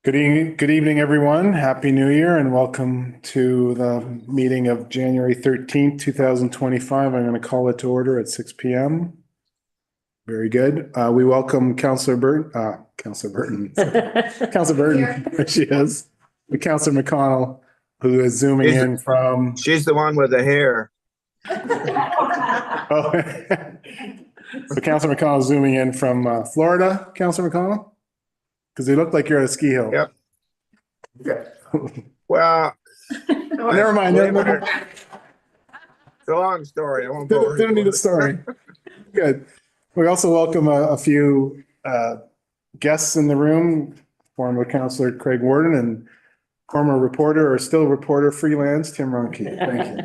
Good evening, everyone. Happy New Year and welcome to the meeting of January 13th, 2025. I'm going to call it to order at 6 p.m. Very good. We welcome Councillor Burton. Councillor Burton. There she is. Councillor McConnell, who is zooming in from. She's the one with the hair. Oh. So Councillor McConnell is zooming in from Florida. Councillor McConnell? Because you look like you're at a ski hill. Yep. Okay. Well, never mind. It's a long story. I won't go. Didn't need a story. Good. We also welcome a few guests in the room. Former Councillor Craig Warden and former reporter or still reporter freelance Tim Ronke. Thank you.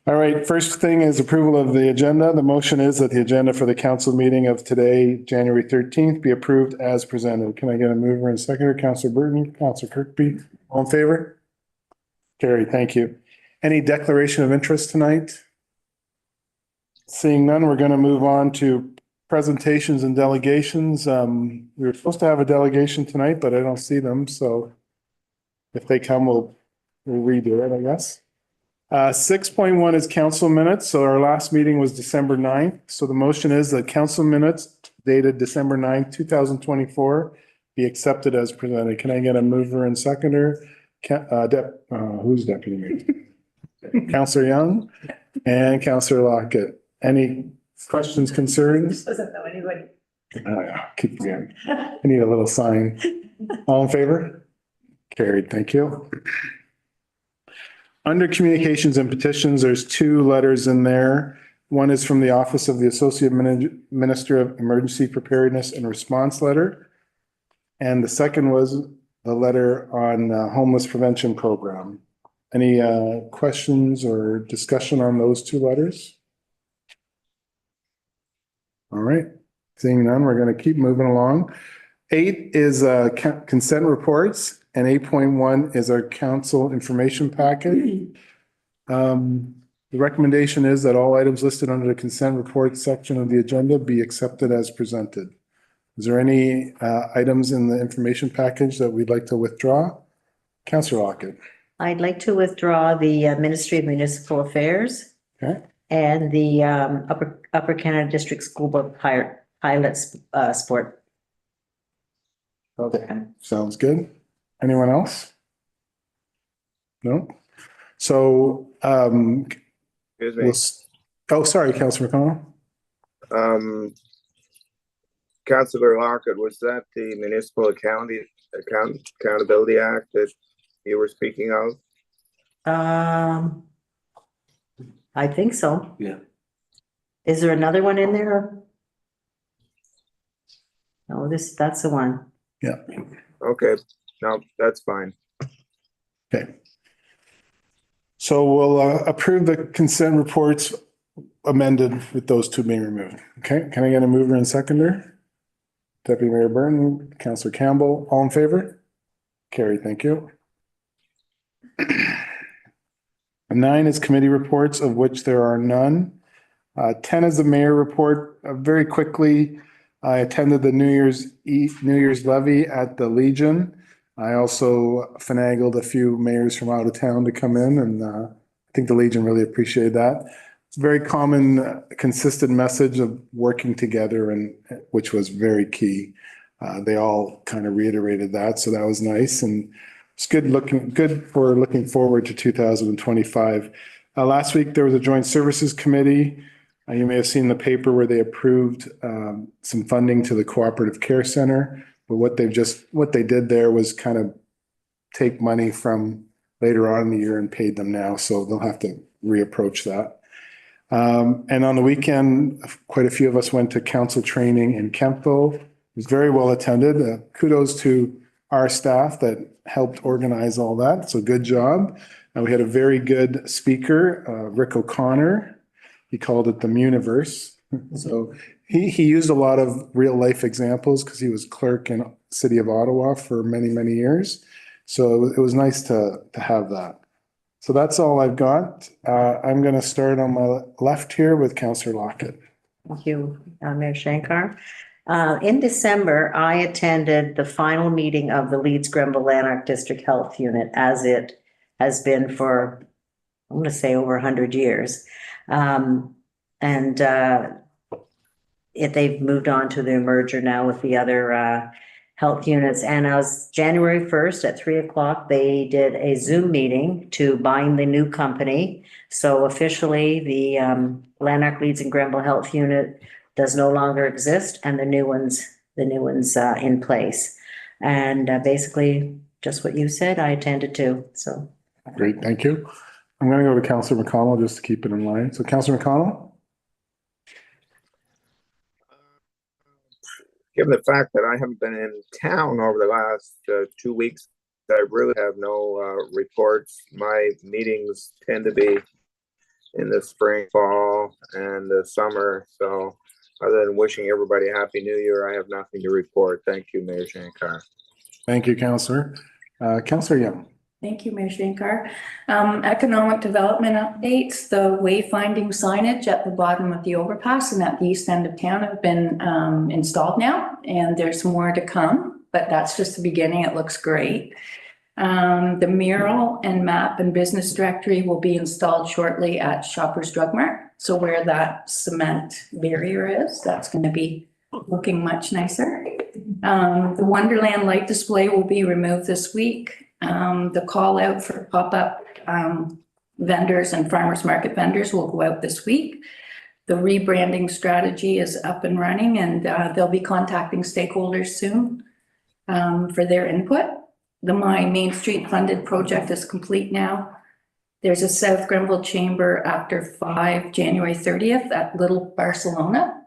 All right. First thing is approval of the agenda. The motion is that the agenda for the council meeting of today, January 13th, be approved as presented. Can I get a mover and seconder? Councillor Burton, Councillor Kirkby, all in favor? Carried. Thank you. Any declaration of interest tonight? Seeing none, we're going to move on to presentations and delegations. We were supposed to have a delegation tonight, but I don't see them. So if they come, we'll redo it, I guess. 6.1 is council minutes. So our last meeting was December 9th. So the motion is that council minutes dated December 9th, 2024 be accepted as presented. Can I get a mover and seconder? Who's deputy mayor? Councillor Young and Councillor Lockett. Any questions, concerns? Doesn't know anybody. Keep forgetting. I need a little sign. All in favor? Carried. Thank you. Under communications and petitions, there's two letters in there. One is from the Office of the Associate Minister of Emergency Preparedness and Response letter. And the second was the letter on the homeless prevention program. Any questions or discussion on those two letters? All right. Seeing none, we're going to keep moving along. 8 is consent reports. And 8.1 is our council information packet. The recommendation is that all items listed under the consent report section of the agenda be accepted as presented. Is there any items in the information package that we'd like to withdraw? Councillor Lockett. I'd like to withdraw the Ministry of Municipal Affairs. Okay. And the Upper Canada District School Board pilot sport. Okay, sounds good. Anyone else? No? So, Excuse oh, sorry, Councillor McConnell. Councillor Lockett, was that the Municipal Accountability Act that you were speaking of? I think so. Yeah. Is there another one in there? No, that's the one. Yeah. Okay. No, that's fine. Okay. So we'll approve the consent reports amended with those two being removed. Okay. Can I get a mover and seconder? Deputy Mayor Burton, Councillor Campbell, all in favor? Carried. Thank you. 9 is committee reports, of which there are none. 10 is the mayor report. Very quickly, I attended the New Year's levy at the Legion. I also finagled a few mayors from out of town to come in, and I think the Legion really appreciated that. It's a very common, consistent message of working together, and which was very key. They all kind of reiterated that, so that was nice, and it's good for looking forward to 2025. Last week there was a Joint Services Committee. You may have seen the paper where they approved some funding to the Cooperative Care Center. But what they did there was kind of take money from later on in the year and paid them now. So they'll have to reapproach that. And on the weekend, quite a few of us went to council training in Kemptville. It was very well attended. Kudos to our staff that helped organize all that. So good job. And we had a very good speaker, Rick O'Connor. He called it the Muniverse. So he used a lot of real life examples because he was clerk in the city of Ottawa for many, many years. So it was nice to have that. So that's all I've got. I'm going to start on my left here with Councillor Lockett. Thank you, Mayor Shankar. In December, I attended the final meeting of the Leeds Grenville Lanark District Health Unit, as it has been for, I'm going to say, over 100 years. They've moved on to the merger now with the other health units. And as January 1st at 3:00, they did a Zoom meeting to bind the new company. So officially, the Lanark, Leeds and Grenville Health Unit does no longer exist, and the new one's in place. And basically, just what you said, I attended to. So Great, thank you. I'm going to go to Councillor McConnell just to keep it in line. So Councillor McConnell? Given the fact that I haven't been in town over the last 2 weeks, I really have no reports. My meetings tend to be in the spring, fall, and the summer. So other than wishing everybody a Happy New Year, I have nothing to report. Thank you, Mayor Shankar. Thank you, Councillor. Councillor Young? Thank you, Mayor Shankar. Economic development updates, the wayfinding signage at the bottom of the overpass and at the east end of town have been installed now, and there's more to come, but that's just the beginning. It looks great. The mural and map and business directory will be installed shortly at Shoppers Drug Mart. So where that cement barrier is, that's going to be looking much nicer. The Wonderland light display will be removed this week. The call out for pop-up vendors and farmers market vendors will go out this week. The rebranding strategy is up and running, and they'll be contacting stakeholders soon for their input. The My Main Street funded project is complete now. There's a South Grenville Chamber after 5 January 30th at Little Barcelona.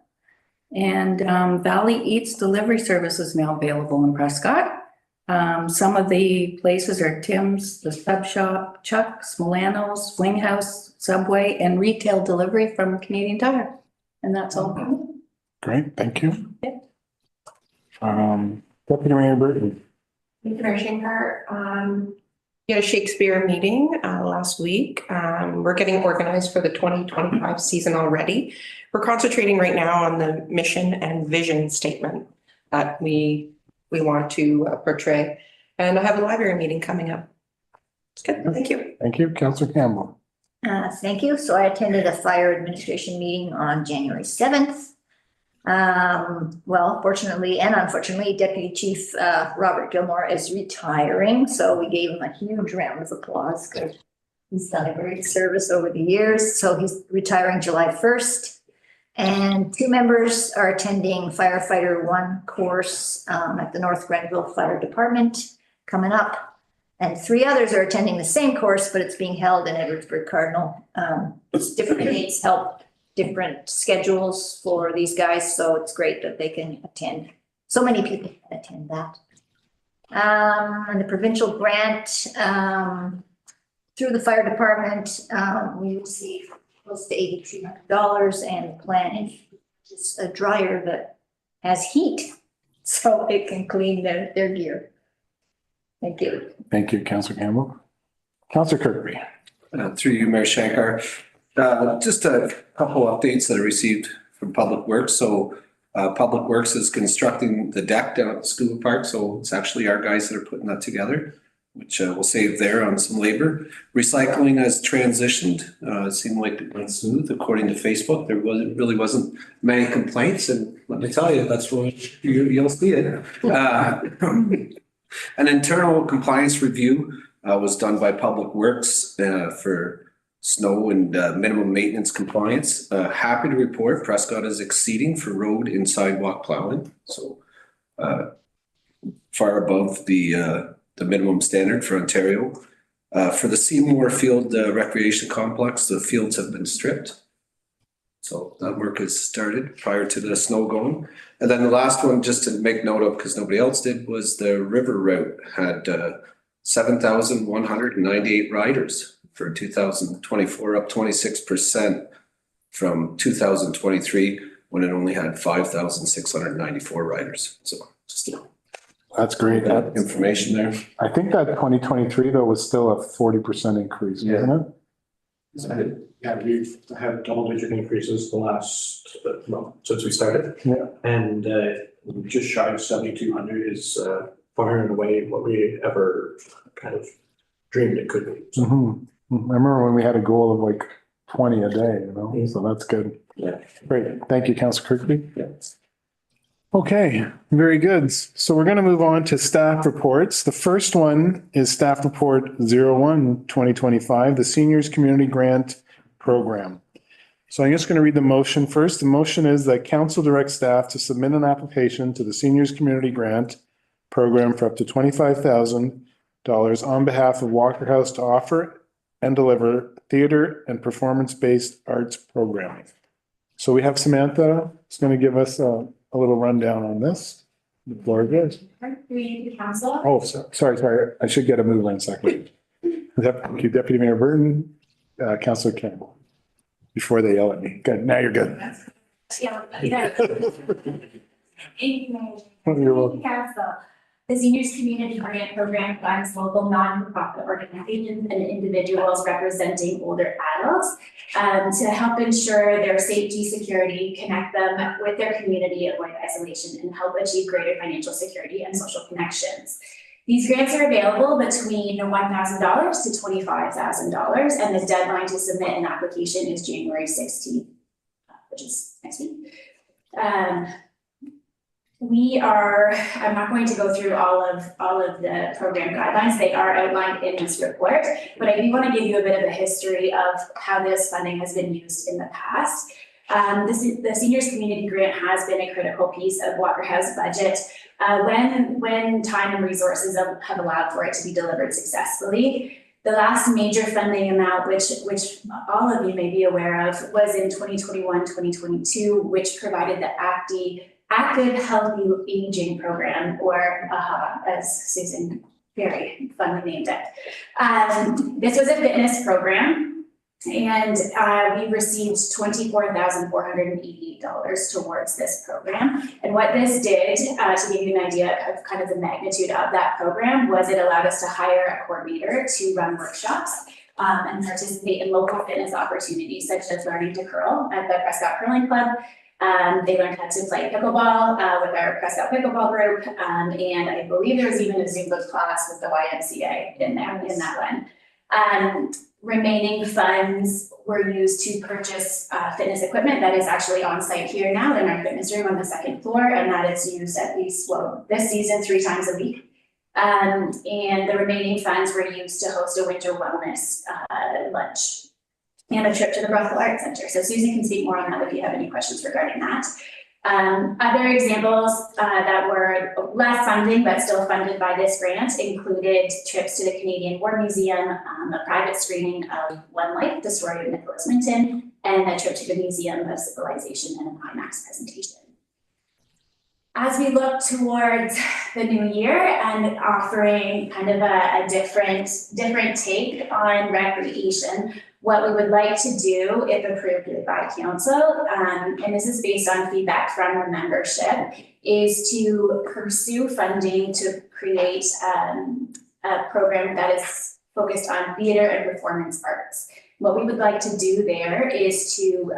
And Valley Eats delivery service is now available in Prescott. Some of the places are Tim's, the Sub Shop, Chuck's, Milano's, Wing House, Subway, and retail delivery from Canadian Tire. And that's all. Great, thank you. Yeah. Deputy Mayor Burton? Mayor Shankar, we had a Shakespeare meeting last week. We're getting organized for the 2025 season already. We're concentrating right now on the mission and vision statement that we want to portray. And I have a library meeting coming up. It's good. Thank you. Thank you. Councillor Campbell? Thank you. So I attended a fire administration meeting on January 7th. Well, fortunately and unfortunately, Deputy Chief Robert Gilmore is retiring. So we gave him a huge round of applause because he's done a great service over the years. So he's retiring July 1st. And 2 members are attending Firefighter 1 course at the North Grenville Fire Department coming up. And 3 others are attending the same course, but it's being held in Edwardsburg Cardinal. It's different dates, help different schedules for these guys. So it's great that they can attend. So many people can attend that. And the provincial grant through the fire department, we received close to $8,300, and the plan is just a dryer that has heat so it can clean their gear. Thank you. Thank you, Councillor Campbell. Councillor Kirkby? Through you, Mayor Shankar. Just a couple updates that I received from Public Works. So Public Works is constructing the deck down at the school park. So it's actually our guys that are putting that together, which will save there on some labor. Recycling has transitioned. It seemed like it went smooth. According to Facebook, there really wasn't many complaints. And let me tell you, that's what you'll see it. An internal compliance review was done by Public Works for snow and minimum maintenance compliance. Happy to report Prescott is exceeding for road and sidewalk plowing. So far above the minimum standard for Ontario. For the Seymour Field Recreation Complex, the fields have been stripped. So that work has started prior to the snow going. And then the last one, just to make note of, because nobody else did, was the river route had 7,198 riders for 2024, up 26% from 2023, when it only had 5,694 riders. So just That's great. that information there. I think that 2023 though was still a 40% increase, wasn't it? Yeah, we've had double-digit increases the last, well, since we started. Yeah. And just shy of 7,200 is far and away what we ever kind of dreamed it could be. So, Mhm. I remember when we had a goal of like 20 a day, so that's good. yeah. Great. Thank you, Councilor Kirkby. Yeah. Okay, very good. So we're going to move on to staff reports. The first one is staff report 01/2025, the Seniors Community Grant Program. So I'm just going to read the motion first. The motion is that council directs staff to submit an application to the Seniors Community Grant Program for up to $25,000 on behalf of Walker House to offer and deliver theater and performance-based arts programming. So we have Samantha, who's going to give us a little rundown on this. The floor is yours. Reading to council. Oh, sorry. I should get a move in a second. Deputy Mayor Burton, Councilor Campbell, before they yell at me. Good, now you're good. Yeah. You're welcome. Council. The Seniors Community Grant Program funds local non-profit organizations and individuals representing older adults to help ensure their safety, security, connect them with their community, avoid isolation, and help achieve greater financial security and social connections. These grants are available between $1,000 to $25,000, and the deadline to submit an application is January 16th, which is next week. I'm not going to go through all of the program guidelines. They are outlined in this report, but I do want to give you a bit of a history of how this funding has been used in the past. The Seniors Community Grant has been a critical piece of Walker House budget when time and resources have allowed for it to be delivered successfully. The last major funding amount, which all of you may be aware of, was in 2021-2022, which provided the Active Healthy Aging Program, or AHA, as Susan very funny named it. This was a fitness program, and we received $24,488 towards this program. And what this did, to give you an idea of kind of the magnitude of that program, was it allowed us to hire a coordinator to run workshops and participate in local fitness opportunities, such as learning to curl at the Prescott Curling Club. They learned how to play pickleball with our Prescott pickleball group, and I believe there was even a Zumba class with the YMCA in that one. Remaining funds were used to purchase fitness equipment that is actually on site here now in our fitness room on the second floor, and that is used at least, well, this season 3 times a week. And the remaining funds were used to host a winter wellness lunch and a trip to the Brothel Arts Center. So Susan can speak more on that if you have any questions regarding that. Other examples that were less funding but still funded by this grant included trips to the Canadian War Museum, a private screening of One Life, the story of Nicholas Winton, and a trip to the Museum of Civilization and an IMAX presentation. As we look towards the new year and offering kind of a different take on recreation, what we would like to do, if approved by council, and this is based on feedback from the membership, is to pursue funding to create a program that is focused on theater and performance arts. What we would like to do there is to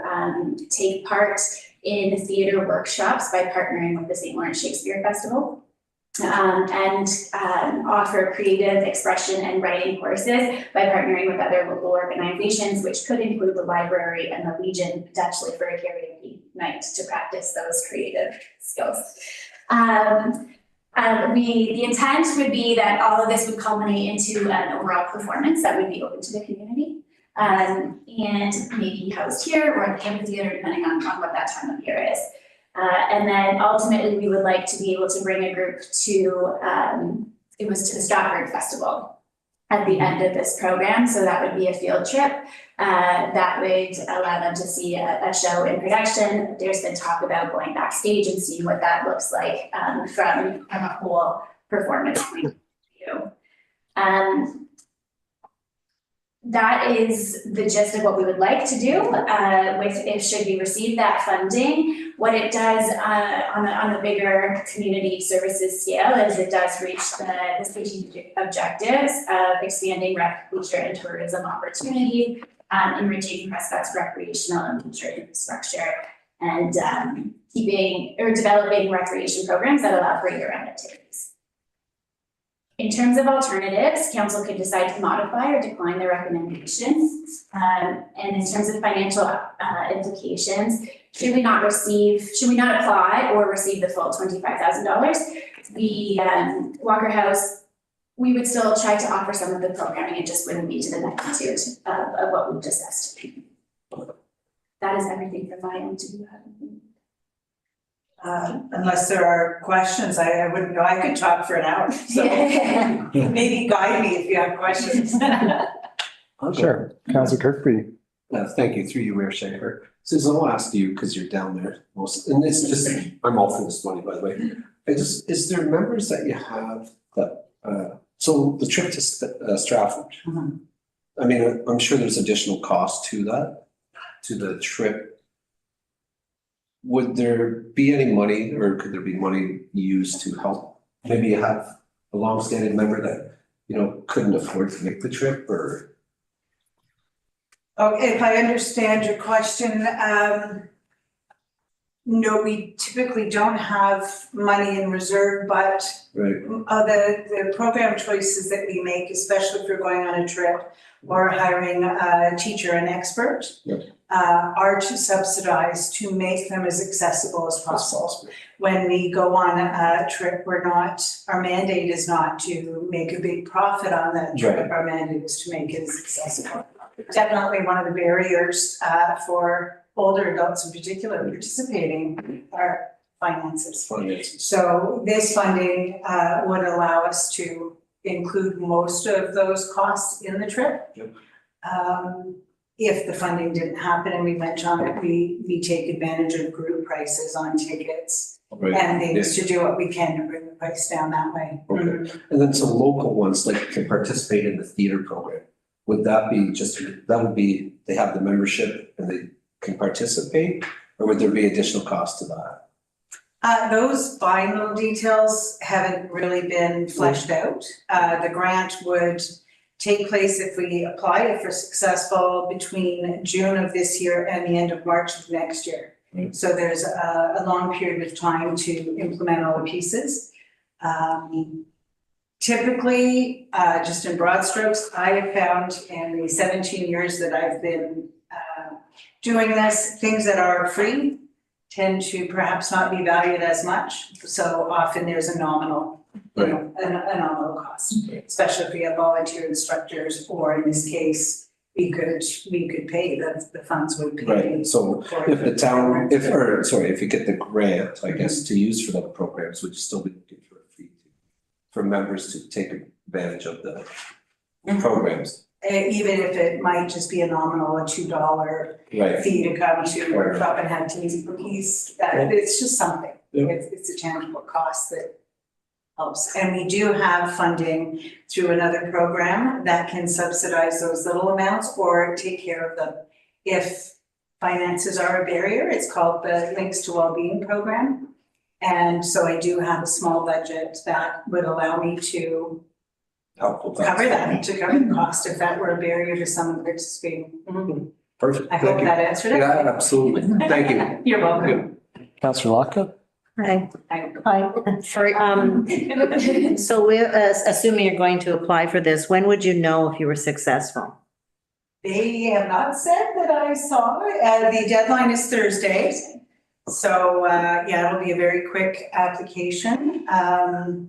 take part in theater workshops by partnering with the St. Lawrence Shakespeare Festival. And offer creative expression and writing courses by partnering with other local organizations, which could include the library and the Legion, potentially for a karaoke night to practice those creative skills. The intent would be that all of this would culminate into an overall performance that would be open to the community, and maybe housed here or at the amphitheater, depending on what that time of year is. And then ultimately, we would like to be able to bring a group to the Stratford Festival at the end of this program. So that would be a field trip that would allow them to see a show in production. There's been talk about going backstage and seeing what that looks like from a whole performance point of view. That is the gist of what we would like to do should we receive that funding. What it does on the bigger community services scale is it does reach the strategic objectives of expanding rec, leisure, and tourism opportunity, enriching Prescott's recreational and cultural infrastructure, and developing recreation programs that allow for year-round activities. In terms of alternatives, council could decide to modify or decline their recommendations. And in terms of financial implications, should we not apply or receive the full $25,000, the Walker House, we would still try to offer some of the programming. It just wouldn't be to the magnitude of what we've discussed. That is everything from my end. Unless there are questions, I wouldn't know. I could talk for an hour, so maybe guide me if you have questions. Sure. Councillor Kirkby. Thank you, through you, Mayor Shanker. Susan, I'll ask you, because you're down there most, and it's just, I'm all for this money, by the way. Is there members that you have that, so the trip to Stratford? Mhm. I mean, I'm sure there's additional cost to that, to the trip. Would there be any money, or could there be money used to help? Maybe you have a longstanding member that, couldn't afford to make the trip, or? Okay, if I understand your question, no, we typically don't have money in reserve, but Right. the program choices that we make, especially if we're going on a trip or hiring a teacher, an expert, Yep. Are to subsidize to make them as accessible as possible. When we go on a trip, our mandate is not to make a big profit on that trip. Right. Our mandate is to make it as accessible. Definitely one of the barriers for older adults in particular participating are finances. So this funding would allow us to include most of those costs in the trip. Yep. If the funding didn't happen and we went on it, we take advantage of group prices on tickets and things to do what we can to bring the price down that way. Okay. Mhm. And then some local ones like can participate in the theater program. Would that be they have the membership and they can participate, or would there be additional cost to that? Those final details haven't really been fleshed out. The grant would take place if we apply, if we're successful, between June of this year and the end of March of next year. Right. So there's a long period of time to implement all the pieces. Typically, just in broad strokes, I have found in the 17 years that I've been doing this, things that are free tend to perhaps not be valued as much. So often there's a nominal, a nominal cost, especially if we have volunteer instructors, or in this case, we could pay, the funds would pay. Right, so if the town, if you get the grant, I guess, to use for the programs, would you still be looking for a fee for members to take advantage of the programs? Even if it might just be a nominal, a $2 Right. fee to come to work up and have teas and cookies, it's just something. Yeah. It's a tangible cost that helps. And we do have funding through another program that can subsidize those little amounts or take care of them. If finances are a barrier, it's called the Links to Wellbeing Program. And so I do have a small budget that would allow me to Helpful. cover the cost if that were a barrier to someone participating. Mhm. Perfect. I hope that answered it. Yeah, absolutely. Thank you. You're welcome. Councillor Locke. Hi. Hi. Sorry. So we're assuming you're going to apply for this. When would you know if you were successful? They have not said that I saw, the deadline is Thursday. So, it'll be a very quick application. I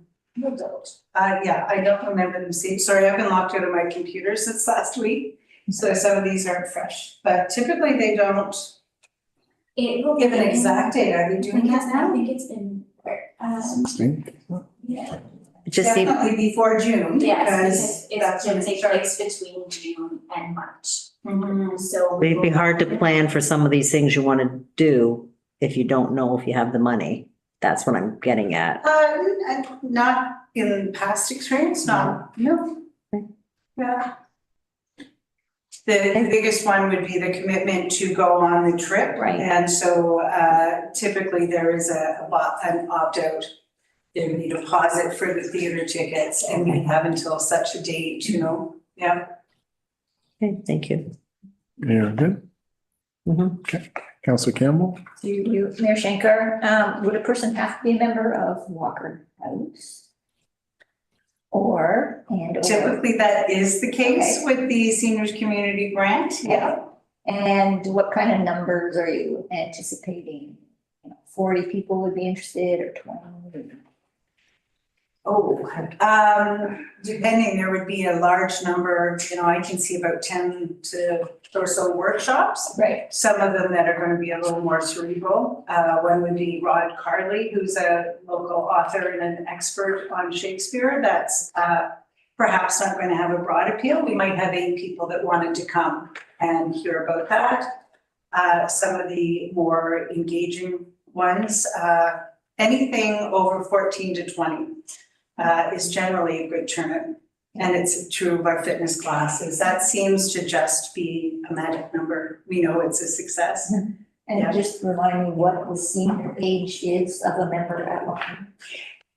don't remember them seeing, sorry, I've been locked out of my computer since last week. So some of these aren't fresh, but typically they don't give an exact date. Are they doing that I now? think it's been, yeah. Just see, Definitely before June. Yes, because because that's it's when gonna it take starts. place between June and March. Mhm. So. it'd be hard to plan for some of these things you want to do if you don't know if you have the money. That's what I'm getting at. Not in past experience, no. Yeah. The biggest one would be the commitment to go on the trip. Right. And so typically there is an opt-out. There would be a deposit for the theater tickets and we have until such a date, yeah. Okay, thank you. Yeah, good. Okay, Councillor Campbell? Do you, Mayor Shankar, would a person have to be a member of Walker House? Or, and or? Typically, that is the case Okay. with the seniors community grant. Yeah. And what kind of numbers are you anticipating? 40 people would be interested or 20? Oh, depending, there would be a large number, I can see about 10 to or so workshops. Right. Some of them that are going to be a little more cerebral. One would be Rod Carley, who's a local author and an expert on Shakespeare. That's perhaps not going to have a broad appeal. We might have 8 people that wanted to come and hear about that. Some of the more engaging ones, anything over 14 to 20 is generally a good turnout. And it's true of our fitness classes. That seems to just be a magic number. We know it's a success. And just remind me what the senior age is of a member at Walker.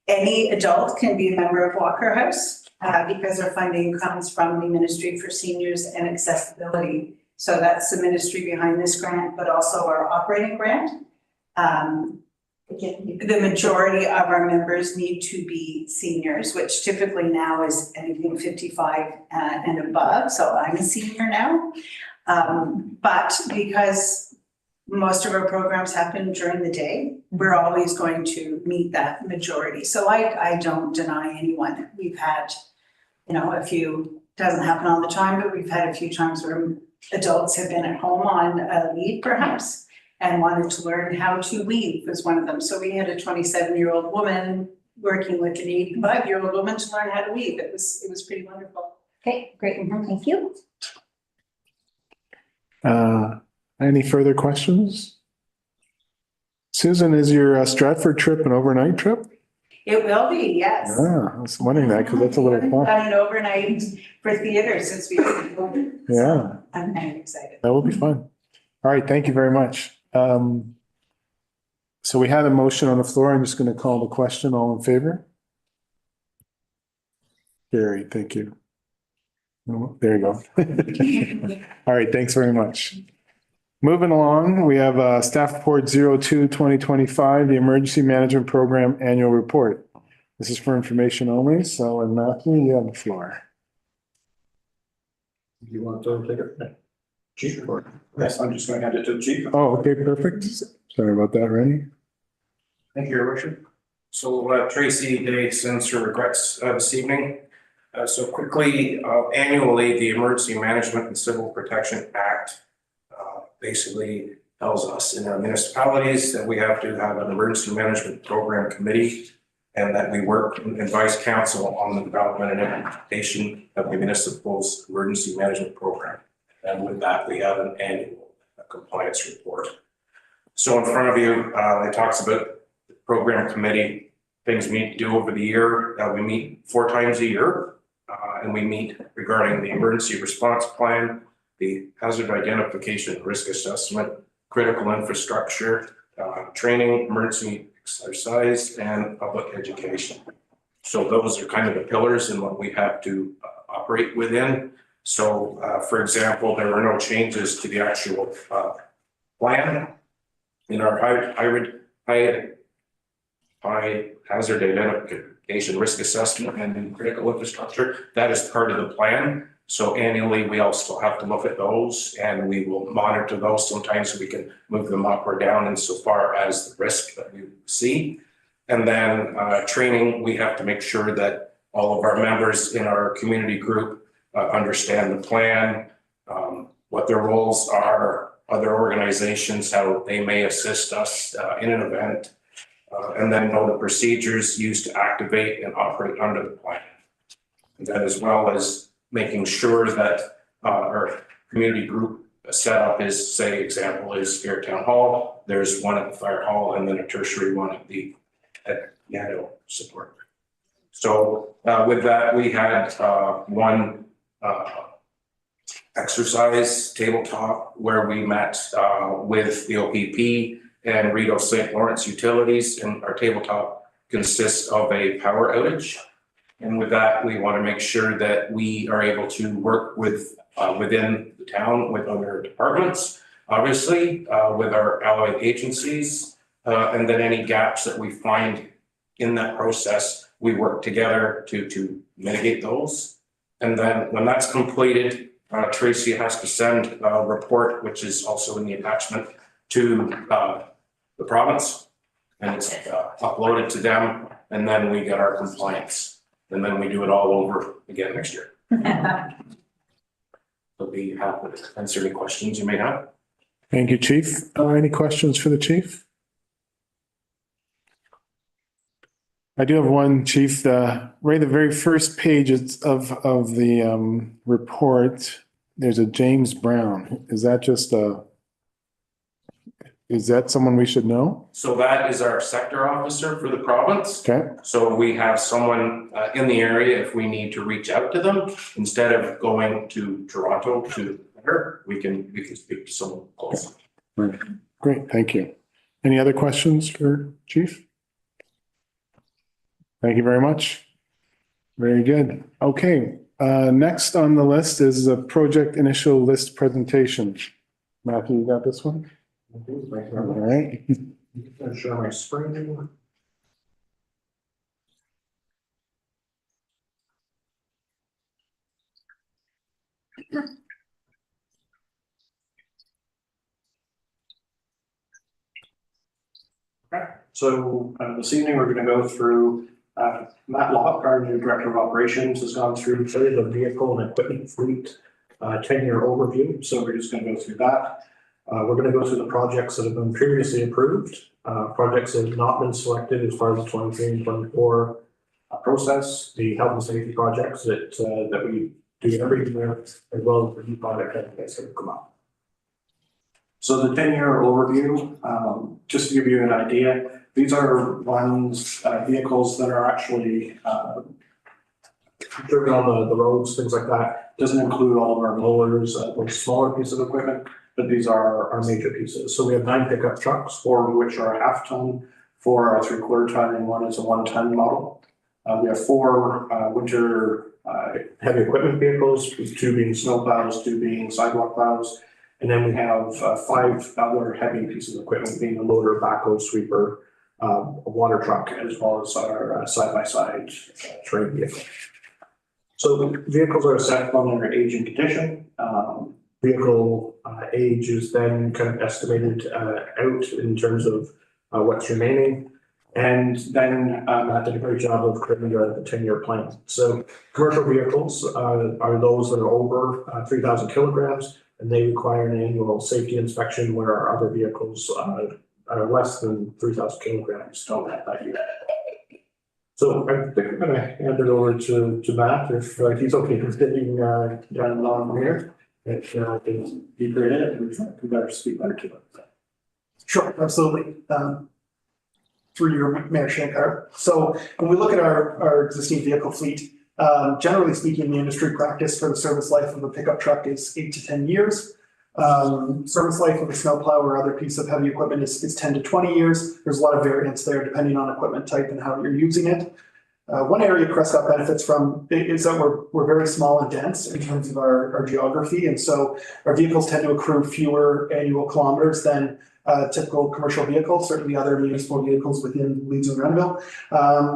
Any adult can be a member of Walker House because our funding comes from the Ministry for Seniors and Accessibility. So that's the ministry behind this grant, but also our operating grant. The majority of our members need to be seniors, which typically now is anything 55 and above. So I'm a senior now. But because most of our programs happen during the day, we're always going to meet that majority. So I don't deny anyone. We've had, a few, doesn't happen all the time, but we've had a few times where adults have been at home on leave perhaps, and wanted to learn how to weave was one of them. So we had a 27-year-old woman working with an 85-year-old woman to learn how to weave. It was pretty wonderful. Okay, great. Thank you. Any further questions? Susan, is your Stratford trip an overnight trip? It will be, yes. Yeah, I was wondering that because that's a little We haven't fun. done an overnight for theater since we've been open. So Yeah. I'm kind of excited. That will be fun. All right, thank you very much. So we had a motion on the floor. I'm just going to call the question. All in favor? Gary, thank you. Oh, there you go. All right, thanks very much. Moving along, we have staff report 02/2025, the Emergency Management Program Annual Report. This is for information only, so Matthew, you have the floor. You want to take it? Chief? Yes, I'm just going to hand it to the chief. Oh, okay, perfect. Sorry about that, Rennie. Thank you, Your Worship. So Tracy Day sends her regrets this evening. So quickly, annually, the Emergency Management and Civil Protection Act basically tells us in our municipalities that we have to have an emergency management program committee and that we work and advise council on the development and implementation of the municipal's emergency management program. And with that, we have an annual compliance report. So in front of you, it talks about the program committee, things we need to do over the year. We meet 4 times a year, and we meet regarding the emergency response plan, the hazard identification risk assessment, critical infrastructure, training, emergency exercise, and public education. So those are kind of the pillars in what we have to operate within. So, for example, there were no changes to the actual plan in our high hazard identification risk assessment and critical infrastructure. That is part of the plan. So annually, we also have to look at those and we will monitor those. Sometimes we can move them up or down insofar as the risk that we see. And then training, we have to make sure that all of our members in our community group understand the plan, what their roles are, other organizations, how they may assist us in an event, and then know the procedures used to activate and operate under the plan. And then as well as making sure that our community group setup is, say, example is here at Town Hall, there's one at the Fire Hall and then a tertiary one at Yaddo support. So with that, we had one exercise tabletop where we met with the OPP and Rideau St. Lawrence Utilities, and our tabletop consists of a power outage. And with that, we want to make sure that we are able to work with within the town with other departments, obviously, with our allied agencies, and then any gaps that we find in that process, we work together to mitigate those. And then when that's completed, Tracy has to send a report, which is also in the attachment, to the province, and it's uploaded to them, and then we get our compliance. And then we do it all over again next year. I'll be happy to answer any questions you may have. Thank you, Chief. Any questions for the chief? I do have one, Chief. Right at the very first page of the report, there's a James Brown. Is that just is that someone we should know? So that is our sector officer for the province. Okay. So we have someone in the area if we need to reach out to them, instead of going to Toronto to her, we can speak to someone close. Great, thank you. Any other questions for Chief? Thank you very much. Very good. Okay, next on the list is a project initial list presentation. Matthew, you got this one? All right. Share my screen. So this evening, we're going to go through Matt Locke, our new Director of Operations, has gone through the vehicle and equipment fleet 10-year overview. So we're just going to go through that. We're going to go through the projects that have been previously approved, projects that have not been selected as part of the 23 and 24 process, the health and safety projects that we do every year, as well as the new project that have come up. So the 10-year overview, just to give you an idea, these are vehicles that are actually driven on the roads, things like that. Doesn't include all of our mowers, those smaller pieces of equipment, but these are our major pieces. So we have 9 pickup trucks, 4 of which are a half-ton, 4 are 3/4 ton, and 1 is a 1-ton model. We have 4 winter heavy equipment vehicles, 2 being snow plows, 2 being sidewalk plows. And then we have 5 other heavy pieces of equipment, being a loader, backhoe, sweeper, a water truck, as well as our side-by-side terrain vehicle. So the vehicles are assessed on their age and condition. Vehicle age is then kind of estimated out in terms of what's remaining. And then Matt did a great job of creating the 10-year plan. So commercial vehicles are those that are over 3,000 kilograms, and they require an annual safety inspection, where our other vehicles are less than 3,000 kilograms, don't have that yet. So I think I'm going to hand it over to Matt, if he's okay with sitting down along here. If he great at it, we better speak better to it. Sure, absolutely. Through your Mayor Shankar. So when we look at our existing vehicle fleet, generally speaking, the industry practice for the service life of a pickup truck is 8 to 10 years. Service life of a snowplow or other piece of heavy equipment is 10 to 20 years. There's a lot of variance there depending on equipment type and how you're using it. One area Prescott benefits from is that we're very small and dense in terms of our geography. And so our vehicles tend to accrue fewer annual kilometers than typical commercial vehicles, certainly other municipal vehicles within Leeds and Grenville.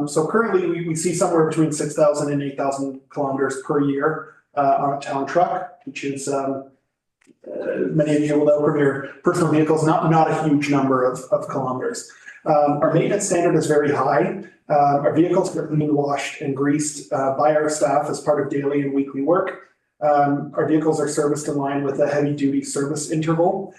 So currently we see somewhere between 6,000 and 8,000 kilometers per year on a town truck, which is many of you will know from your personal vehicles, not a huge number of kilometers. Our maintenance standard is very high. Our vehicles are being washed and greased by our staff as part of daily and weekly work. Our vehicles are serviced in line with a heavy duty service interval.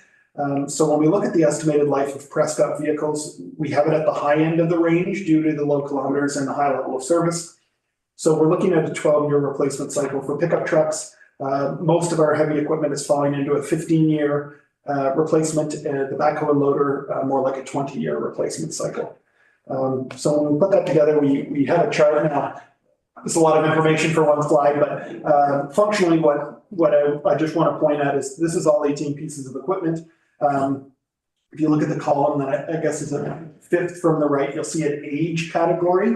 So when we look at the estimated life of Prescott vehicles, we have it at the high end of the range due to the low kilometers and the high level of service. So we're looking at a 12-year replacement cycle for pickup trucks. Most of our heavy equipment is falling into a 15-year replacement, and the backhoe and loader more like a 20-year replacement cycle. So when we put that together, we had a chart. Now, there's a lot of information for one slide, but functionally what I just want to point out is this is all 18 pieces of equipment. If you look at the column that I guess is a 5th from the right, you'll see an age category.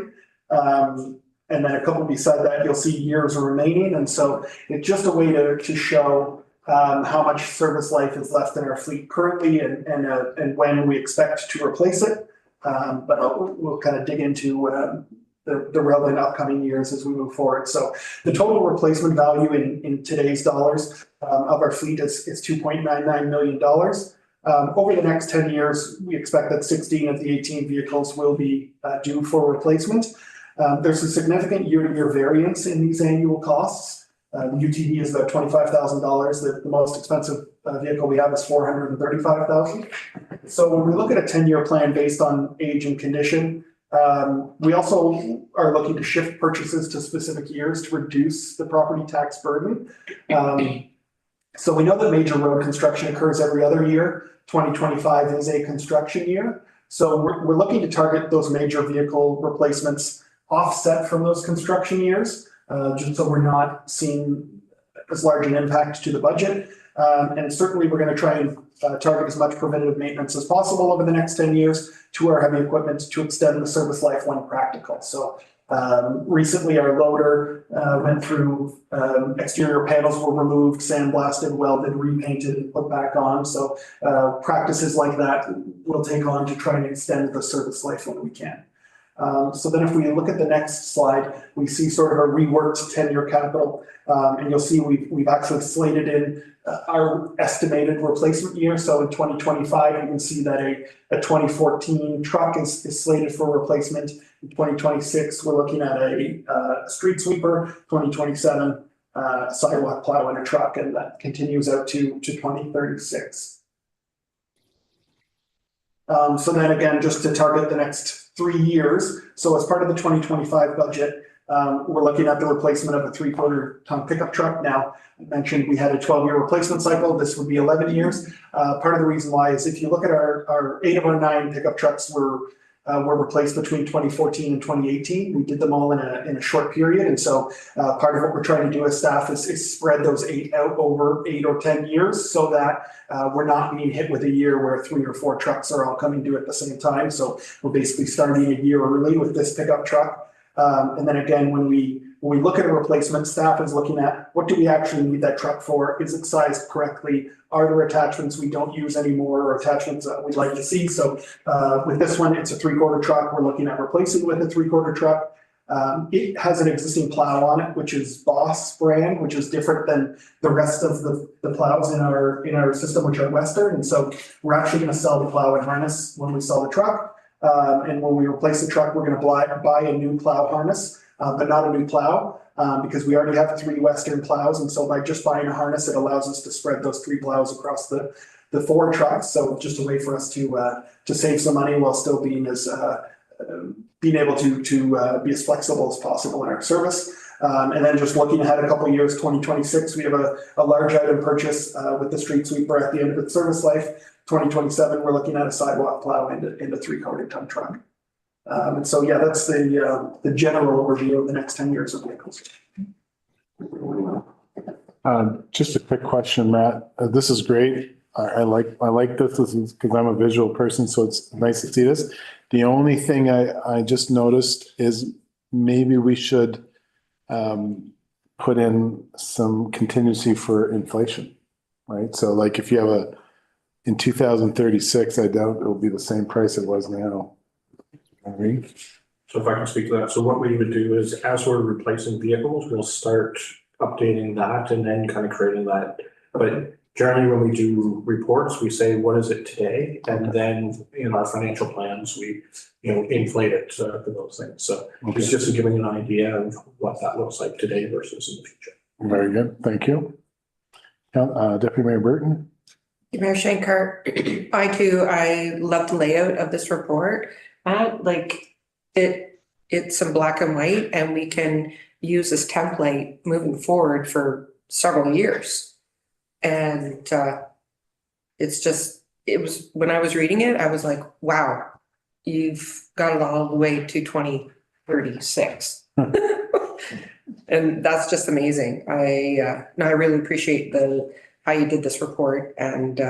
And then a couple beside that, you'll see years remaining. And so it's just a way to show how much service life is left in our fleet currently and when we expect to replace it. But we'll kind of dig into the relevant upcoming years as we move forward. So the total replacement value in today's dollars of our fleet is $2.99 million. Over the next 10 years, we expect that 16 of the 18 vehicles will be due for replacement. There's a significant year-to-year variance in these annual costs. The UTV is about $25,000. The most expensive vehicle we have is $435,000. So when we look at a 10-year plan based on age and condition, we also are looking to shift purchases to specific years to reduce the property tax burden. So we know that major road construction occurs every other year. 2025 is a construction year. So we're looking to target those major vehicle replacements offset from those construction years, just so we're not seeing as large an impact to the budget. And certainly we're going to try and target as much preventative maintenance as possible over the next 10 years to our heavy equipment to extend the service life when practical. So recently our loader went through, exterior panels were removed, sandblasted, welded, repainted, and put back on. So practices like that we'll take on to try and extend the service life when we can. So then if we look at the next slide, we see sort of a reworked 10-year capital, and you'll see we've actually slated in our estimated replacement year. So in 2025, you can see that a 2014 truck is slated for replacement. In 2026, we're looking at a street sweeper, 2027 sidewalk plow and a truck, and that continues out to 2036. So then again, just to target the next 3 years. So as part of the 2025 budget, we're looking at the replacement of a 3/4 ton pickup truck. Now, I mentioned we had a 12-year replacement cycle. This would be 11 years. Part of the reason why is if you look at our 8 of our 9 pickup trucks were replaced between 2014 and 2018. We did them all in a short period. And so part of what we're trying to do as staff is spread those 8 out over 8 or 10 years so that we're not being hit with a year where 3 or 4 trucks are all coming due at the same time. So we're basically starting a year early with this pickup truck. And then again, when we look at a replacement, staff is looking at what do we actually need that truck for? Is it sized correctly? Are there attachments we don't use anymore or attachments that we'd like to see? So with this one, it's a 3/4 truck. We're looking at replacing with a 3/4 truck. It has an existing plow on it, which is Boss brand, which is different than the rest of the plows in our system, which are Western. And so we're actually going to sell the plow and harness when we sell the truck. And when we replace the truck, we're going to buy a new plow harness, but not a new plow. Because we already have 3 Western plows. And so by just buying a harness, it allows us to spread those 3 plows across the 4 trucks. So just a way for us to save some money while still being able to be as flexible as possible in our service. And then just looking ahead a couple of years, 2026, we have a large item purchase with the street sweeper at the end of its service life. 2027, we're looking at a sidewalk plow and a 3/4 ton truck. And so, yeah, that's the general overview of the next 10 years of vehicles. Just a quick question, Matt. This is great. I like this. This is because I'm a visual person, so it's nice to see this. The only thing I just noticed is maybe we should put in some contingency for inflation, right? So like if you have in 2036, I doubt it'll be the same price it was now. So if I can speak to that, so what we would do is as we're replacing vehicles, we'll start updating that and then kind of creating that. But generally when we do reports, we say, what is it today? And then in our financial plans, we, inflate it for those things. So it's just giving an idea of what that looks like today versus in the future. Very good. Thank you. Deputy Mayor Burton. Mayor Shankar, I love the layout of this report. It's in black and white, and we can use this template moving forward for several years. And it was when I was reading it, I was like, wow, you've got it all the way to 2036. And that's just amazing. I really appreciate how you did this report, and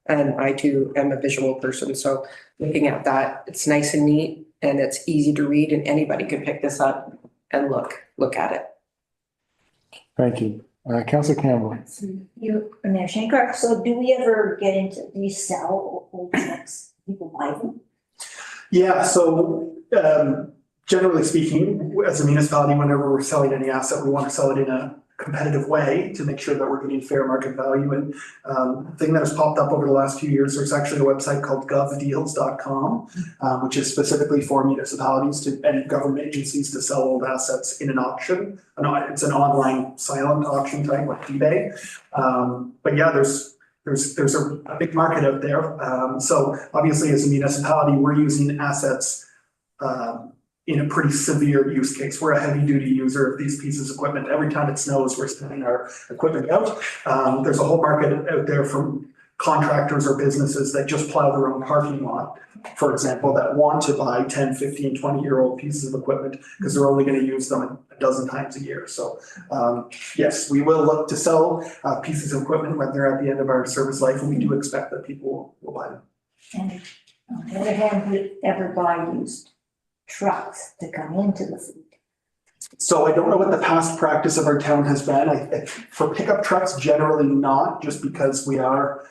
I too am a visual person. So looking at that, it's nice and neat and it's easy to read, and anybody can pick this up and look at it. Thank you. Councillor Campbell. You, Mayor Shankar, so do we ever get into resell old trucks? People buy them? Yeah, so generally speaking, as a municipality, whenever we're selling any asset, we want to sell it in a competitive way to make sure that we're getting fair market value. And the thing that has popped up over the last few years, there's actually a website called govdeals.com, which is specifically for municipalities and government agencies to sell old assets in an auction. It's an online silent auction type like eBay. But yeah, there's a big market out there. So obviously as a municipality, we're using assets in a pretty severe use case. We're a heavy duty user of these pieces of equipment. Every time it snows, we're sending our equipment out. There's a whole market out there from contractors or businesses that just plow their own parking lot, for example, that want to buy 10, 15, 20-year-old pieces of equipment because they're only going to use them a dozen times a year. So yes, we will look to sell pieces of equipment when they're at the end of our service life, and we do expect that people will buy them. And on the other hand, would ever buy used trucks to come into the fleet? So I don't know what the past practice of our town has been. For pickup trucks, generally not, just because we are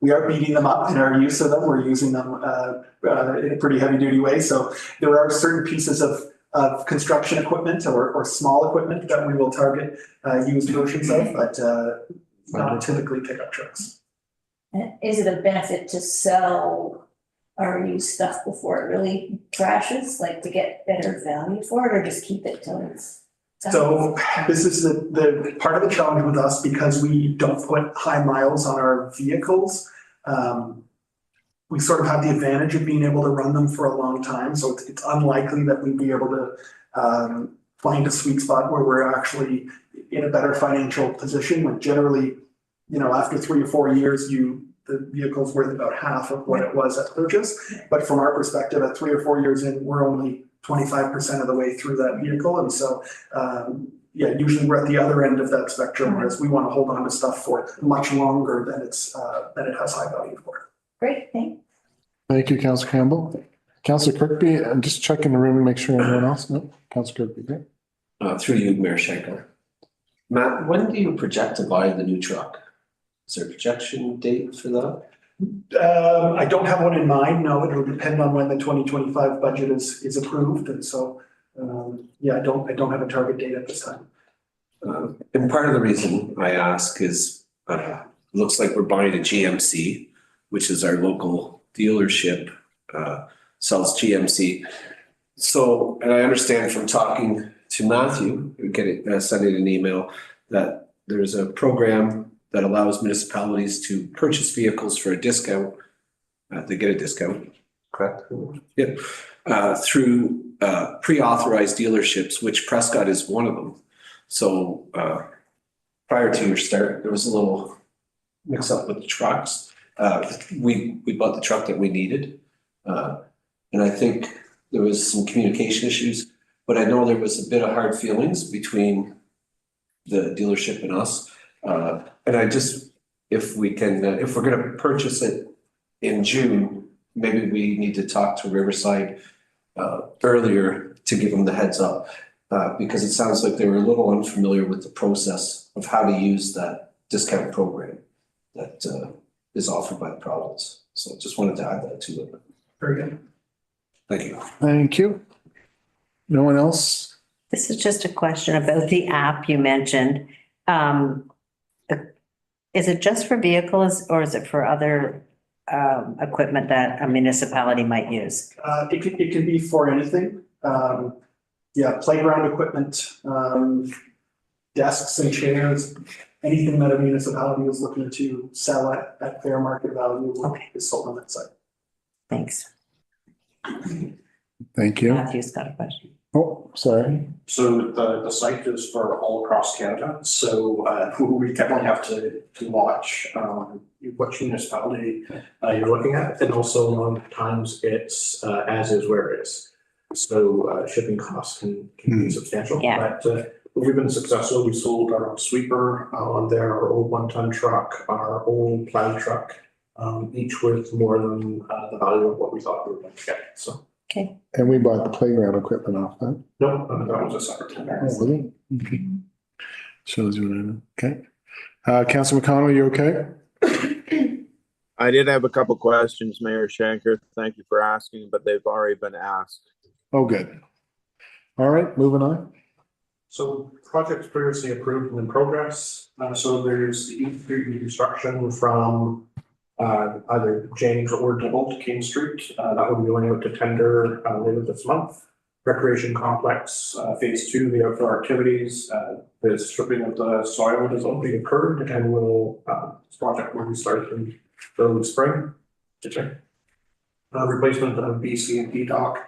beating them up in our use of them. We're using them in a pretty heavy duty way. So there are certain pieces of construction equipment or small equipment that we will target used versions of, but not typically pickup trucks. And is it a benefit to sell our used stuff before it really crashes, like to get better value for it, or just keep it till it's done? So this is the part of the challenge with us, because we don't put high miles on our vehicles. We sort of have the advantage of being able to run them for a long time. So it's unlikely that we'd be able to find a sweet spot where we're actually in a better financial position. Like generally, after 3 or 4 years, the vehicle's worth about half of what it was at purchase. But from our perspective, at 3 or 4 years in, we're only 25% of the way through that vehicle. And so, usually we're at the other end of that spectrum, whereas we want to hold on to stuff for much longer than it has high value for. Great, thanks. Thank you, Councillor Campbell. Councillor Kirkby, I'm just checking the room to make sure anyone else. No, Councillor Kirkby, okay. Through you, Mayor Shankar. Matt, when do you project to buy the new truck? Is there a projection date for that? I don't have one in mind. No, it'll depend on when the 2025 budget is approved. And so, I don't have a target date at this time. And part of the reason I ask is, looks like we're buying a GMC, which is our local dealership, sells GMC. So, and I understand from talking to Matthew, sending an email, that there's a program that allows municipalities to purchase vehicles for a discount. They get a discount, correct? Yep. Through pre-authorized dealerships, which Prescott is one of them. So prior to your start, there was a little mix up with the trucks. We bought the truck that we needed. And I think there was some communication issues, but I know there was a bit of hard feelings between the dealership and us. And I just, if we're going to purchase it in June, maybe we need to talk to Riverside earlier to give them the heads up, because it sounds like they were a little unfamiliar with the process of how to use that discount program that is offered by the province. So just wanted to add that to it. Very good. Thank you. Thank you. No one else? This is just a question about the app you mentioned. Is it just for vehicles, or is it for other equipment that a municipality might use? It can be for anything. Playground equipment, desks and chairs, anything that a municipality is looking to sell at fair market value is sold on that site. Thanks. Thank you. Matthew's got a question. Oh, sorry. So the site is for all across Canada. So we definitely have to watch which municipality you're looking at, and also a lot of times it's as is where it is. So shipping costs can be substantial. Yeah. But we've been successful. We sold our own sweeper on there, our old 1-ton truck, our old plow truck, each worth more than the value of what we thought we were going to get. So. Okay. And we bought the playground equipment off that. Nope, that was a separate. Oh, was it? Okay. Shows you what I know. Okay. Councilor McConnell, you okay? I did have a couple questions, Mayor Shanker. Thank you for asking, but they've already been asked. Oh, good. All right, moving on. So projects previously approved and in progress. So there's the East Street reconstruction from either James or Dibble to King Street. That will be going out to tender later this month. Recreation complex, phase 2, the outdoor activities, the stripping of the soil has already occurred and this project will be started in early spring. Replacement of BC and D dock,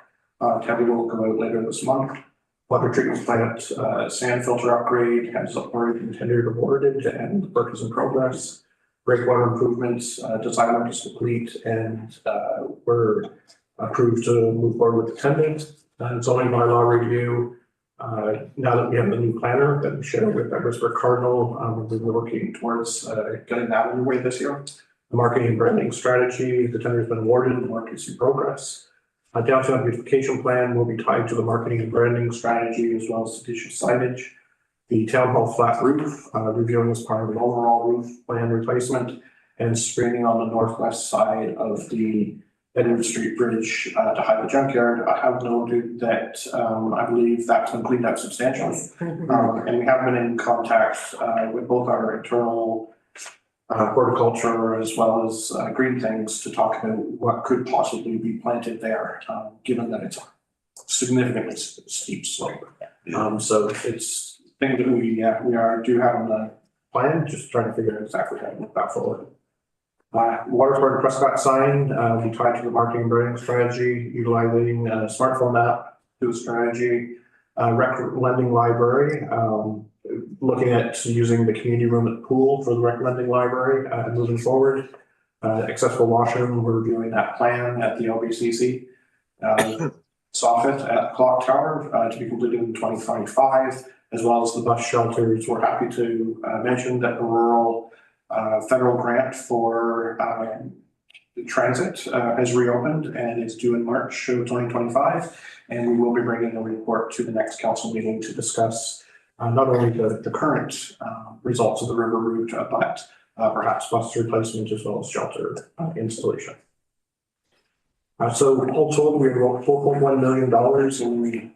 Tabby will come out later this month. Water treatment plant, sand filter upgrade has already been tendered awarded and the work is in progress. Breakwater improvements, design work is complete and we're approved to move forward with the tenders. Zoning bylaw review, now that we have the new planner that we share with Eversburg Cardinal, we're working towards getting that underway this year. The marketing and branding strategy, the tender has been awarded and the work is in progress. Downtown beautification plan will be tied to the marketing and branding strategy as well as additional signage. The town hall flat roof, reviewing as part of an overall roof plan replacement and screening on the northwest side of the Edward Street Bridge to hide the junkyard. I have noted that I believe that's been cleaned up substantially. And we have been in contact with both our internal horticulture as well as green things to talk about what could possibly be planted there, given that it's a significantly steep slope. So it's things that we do have on the plan, just trying to figure out exactly how to move that forward. Waterford Prescott sign, we tied to the marketing and branding strategy, utilizing a smartphone app to a strategy, rec lending library, looking at using the community room at the pool for the rec lending library, moving forward. Accessible washroom, we're reviewing that plan at the LBCC. Soffit at the clock tower to be completed in 2025, as well as the bus shelters. We're happy to mention that the rural federal grant for transit has reopened and is due in March of 2025. And we will be bringing a report to the next council meeting to discuss not only the current results of the river route, but perhaps bus replacement as well as shelter installation. So all told, we have about $4.1 million in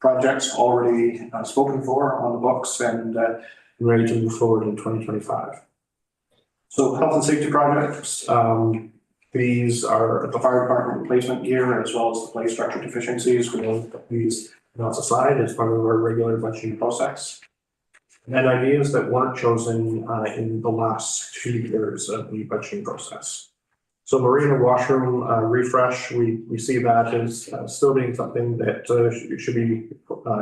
projects already spoken for on the books and ready to move forward in 2025. So health and safety projects, these are the fire department replacement gear as well as the play structure deficiencies. We will put these amounts aside as part of our regular budgeting process. And then ideas that weren't chosen in the last 2 years of the budgeting process. So marina washroom refresh, we see that as still being something that should be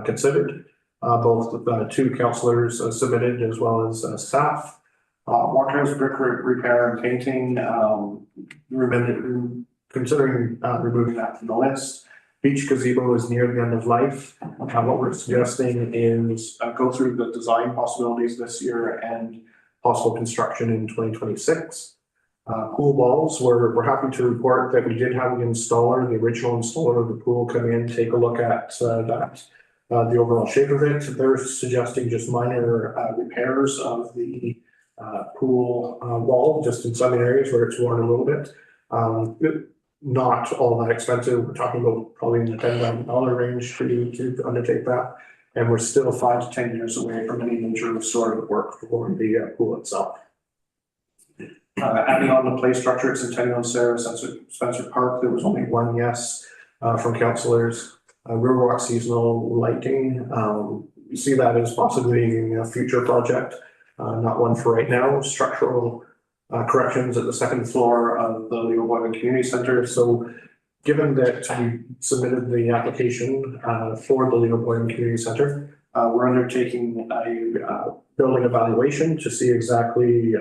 considered. Both the 2 councillors submitted as well as staff. Waterhouse brick repair and painting, considering removing that from the list. Beach gazebo is near the end of life. What we're suggesting is go through the design possibilities this year and possible construction in 2026. Pool balls, we're happy to report that we did have the installer, the original installer of the pool, come in, take a look at that. The overall shape of it. They're suggesting just minor repairs of the pool wall, just in some areas where it's worn a little bit. Not all that expensive. We're talking about probably in the $10,000 range for you to undertake that. And we're still 5 to 10 years away from any major restorative work for the pool itself. Adding on the play structure at Centennial and Sarah Spencer Park, there was only 1 yes from councillors. Riverwalk seasonal lighting, we see that as possibly being a future project, not one for right now. Structural corrections at the 2nd floor of the Leo Boylan Community Center. So given that we submitted the application for the Leo Boylan Community Center, we're undertaking a building evaluation to see exactly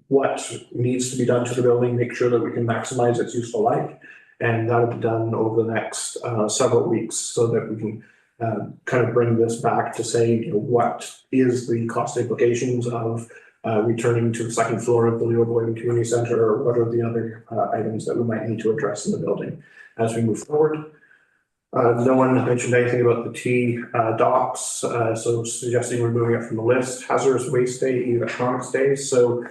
what needs to be done to the building, make sure that we can maximize its useful life. And that will be done over the next several weeks so that we can kind of bring this back to say, what is the cost implications of returning to the second floor of the Leo Boyden Community Center, or what are the other items that we might need to address in the building as we move forward. No one mentioned anything about the T docks, so suggesting removing it from the list. Hazardous Waste Day, Electronics Day. So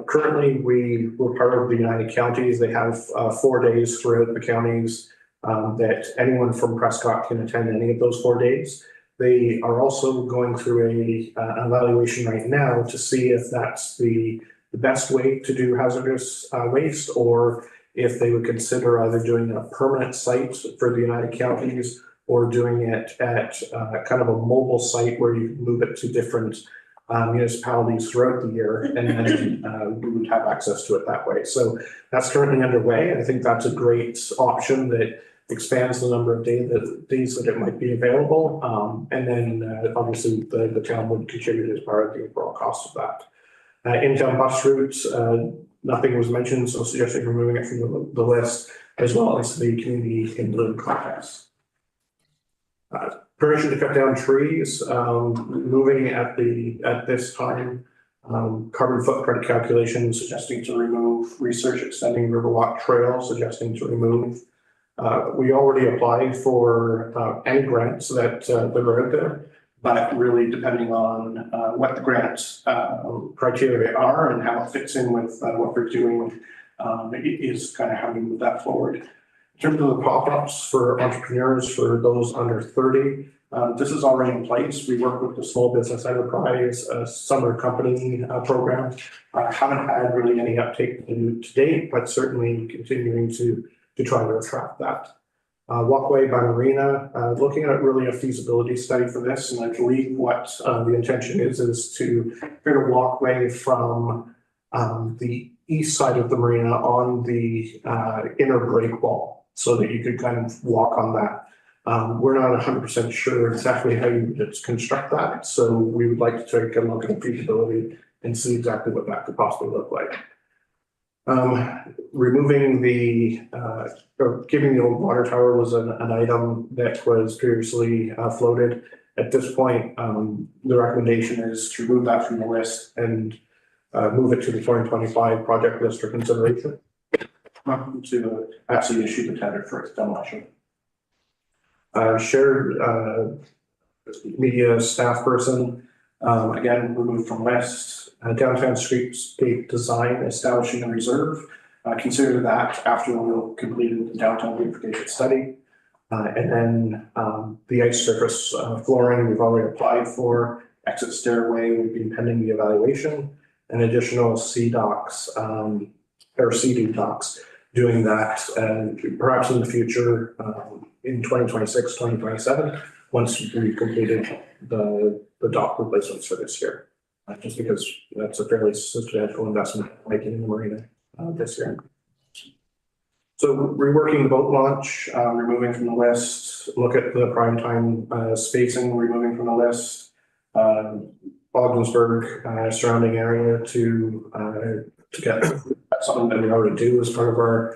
currently we're part of the United Counties. They have 4 days throughout the counties that anyone from Prescott can attend any of those 4 days. They are also going through an evaluation right now to see if that's the best way to do hazardous waste, or if they would consider either doing a permanent site for the United Counties or doing it at kind of a mobile site where you move it to different municipalities throughout the year, and then we would have access to it that way. So that's currently underway. I think that's a great option that expands the number of days that it might be available. And then obviously the town would contribute as part of the overall cost of that. In-town bus routes, nothing was mentioned, so suggesting removing it from the list, as well as the community in bloom contest. Permission to cut down trees, moving at this time, carbon footprint calculation, suggesting to remove, research extending Riverwalk Trail, suggesting to remove. We already applied for any grants that are out there, but really depending on what the grant criteria are and how it fits in with what we're doing is kind of how we move that forward. In terms of the pop-ups for entrepreneurs, for those under 30, this is already in place. We work with the Small Business Enterprise Summer Company program. Haven't had really any uptake to date, but certainly continuing to try to attract that. Walkway by Marina, looking at really a feasibility study for this, and I believe what the intention is to create a walkway from the east side of the marina on the inner break wall, so that you could kind of walk on that. We're not 100% sure exactly how you would construct that, so we would like to take a look at the feasibility and see exactly what that could possibly look like. Removing or giving the old water tower was an item that was previously floated. At this point, the recommendation is to remove that from the list and move it to the 2025 project list for consideration to actually issue the tender for its demolition. Shared media staff person, again, removed from list. Downtown streetscape design, establishing a reserve. Consider that after we've completed the downtown beautification study. And then the ice surface flooring we've already applied for. Exit stairway would be pending the evaluation. And additional C docks or CD docks, doing that perhaps in the future in 2026, 2027, once we've completed the dock replacements for this year. Just because that's a fairly substantial investment making in the marina this year. So reworking the boat launch, removing from the list. Look at the prime time spacing, removing from the list. Ogdensburg surrounding area to get something that we already do as part of our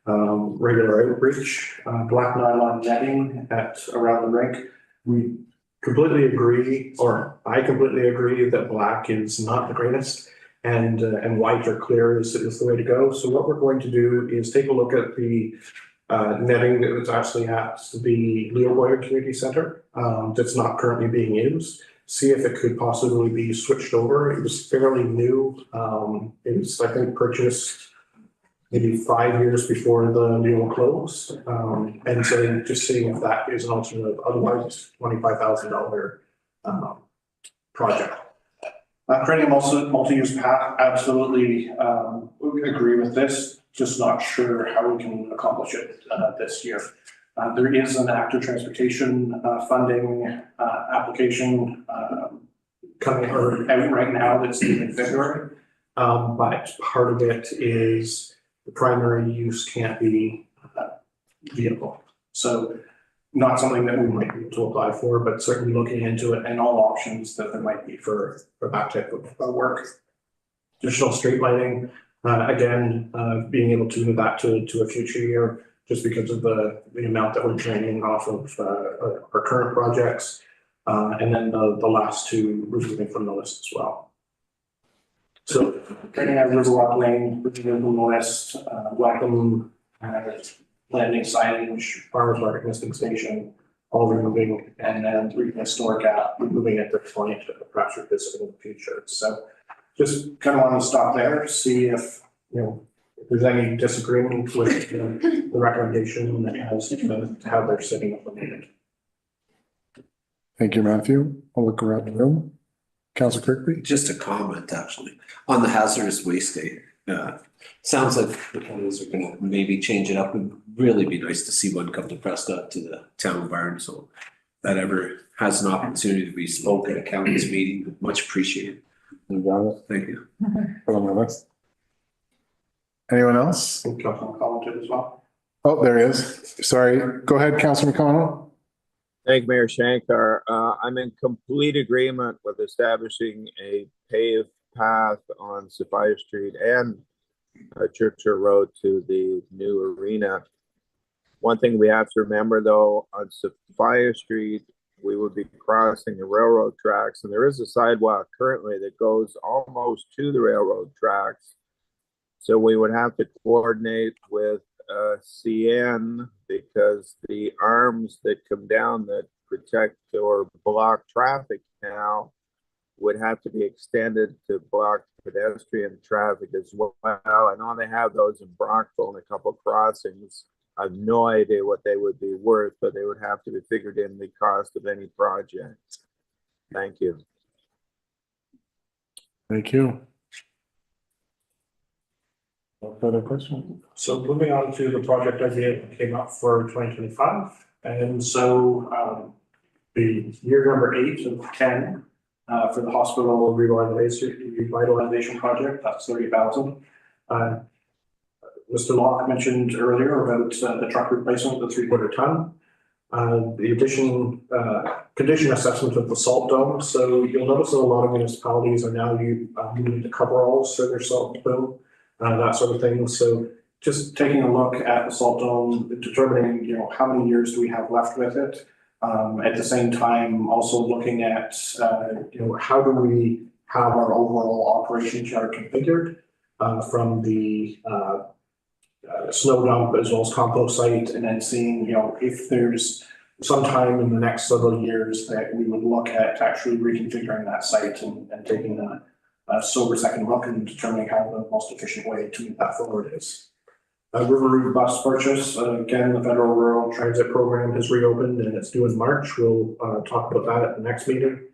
regular outreach. Black nylon netting around the rink. We completely agree, or I completely agree, that black is not the greatest, and white or clear is the way to go. So what we're going to do is take a look at the netting that was actually at the Leo Boyden Community Center that's not currently being used. See if it could possibly be switched over. It was fairly new. It was, I think, purchased maybe 5 years before the deal closed. And so just seeing if that is an alternative, otherwise it's $25,000 project. Creating multi-use path, absolutely agree with this, just not sure how we can accomplish it this year. There is an active transportation funding application coming out right now that's due in February. But part of it is the primary use can't be vehicle. So not something that we might be able to apply for, but certainly looking into it and all options that there might be for that type of work. Additional street lighting, again, being able to move that to a future year just because of the amount that we're draining off of our current projects. And then the last two removing from the list as well. So, turning out Riverwalk Lane, Riverview West, welcome, landing signage, farmers market listing station, all removing, and then the historic gap, removing at this point, perhaps revisiting in the future. So just kind of want to stop there, see if, if there's any disagreement with the recommendation that has to how they're setting up the meeting. Thank you, Matthew. I'll look around the room. Councillor Kirkby? Just a comment, actually, on the hazardous waste day. Sounds like the counties are gonna maybe change it up. It'd really be nice to see one come to Prescott to the town barn. So if that ever has an opportunity to be spoken at a county's meeting, much appreciated. You got it. Thank you. Put on my list. Anyone else? I think Councilman commented as well. Oh, there he is. Sorry. Go ahead, Councillor McConnell. Thank Mayor Shankar. I'm in complete agreement with establishing a paved path on Sophia Street and Churchill Road to the new arena. One thing we have to remember though, on Sophia Street, we would be crossing the railroad tracks, and there is a sidewalk currently that goes almost to the railroad tracks. So we would have to coordinate with CN, because the arms that come down that protect or block traffic now would have to be extended to block pedestrian traffic as well. I know they have those in Brockville and a couple crossings. I have no idea what they would be worth, but they would have to be figured in the cost of any project. Thank you. Thank you. No further questions? So moving on to the project idea that came up for 2025. And so the year number 8 of 10 for the hospital revitalization project, that's 30,000. Mr. Locke mentioned earlier about the truck replacement, the 3/4 ton. The addition, condition assessment of the salt dome. So you'll notice that a lot of municipalities are now moving to coveralls for their salt dome. That sort of thing. So just taking a look at the salt dome, determining, how many years do we have left with it. At the same time, also looking at, how do we have our overall operation chart configured from the snow dump as well as compost site, and then seeing, if there's some time in the next several years that we would look at actually reconfiguring that site and taking a sober second look and determining how the most efficient way to move that forward is. River Route bus purchase, again, the federal rural transit program has reopened and it's due in March. We'll talk about that at the next meeting.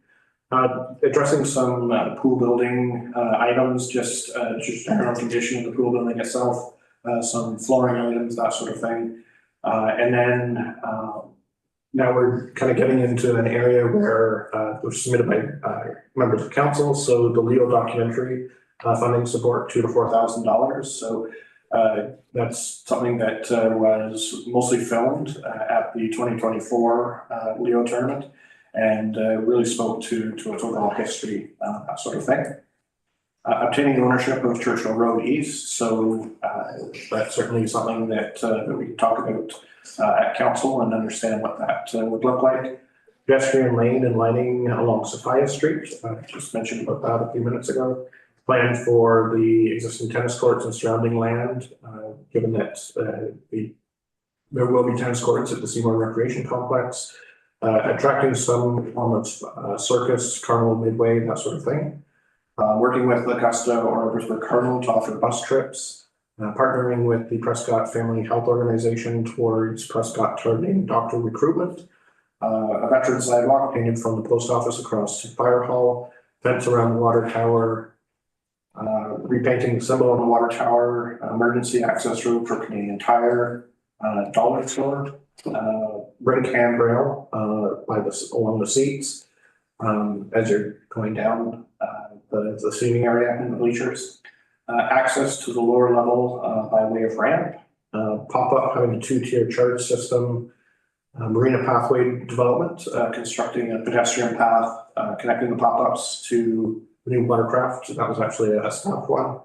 Addressing some pool building items, just general condition of the pool building itself, some flooring items, that sort of thing. And then now we're kind of getting into an area where was submitted by members of council. So the Leo documentary funding support $2,000 to $4,000. So that's something that was mostly filmed at the 2024 Leo tournament, and really spoke to its overall history, that sort of thing. Obtaining ownership of Churchill Road East. So that's certainly something that we can talk about at council and understand what that would look like. Pedestrian lane and lighting along Sophia Street. Just mentioned about that a few minutes ago. Plan for the existing tennis courts and surrounding land, given that there will be tennis courts at the Seymour Recreation Complex. Attracting some form of circus, carnival, midway, that sort of thing. Working with Augusta or Eversburg Cardinal to offer bus trips. Partnering with the Prescott Family Health Organization towards Prescott targeting doctor recruitment. A veteran sidewalk painted from the post office across to Fire Hall. Fence around the water tower. Repainting the symbol on the water tower. Emergency access road for Canadian Tire. Dollar store. Brink handrail along the seats as you're going down the seating area in the bleachers. Access to the lower level by way of ramp. Pop-up having a 2-tier charge system. Marina pathway development, constructing a pedestrian path, connecting the pop-ups to the new watercraft. That was actually a staff one.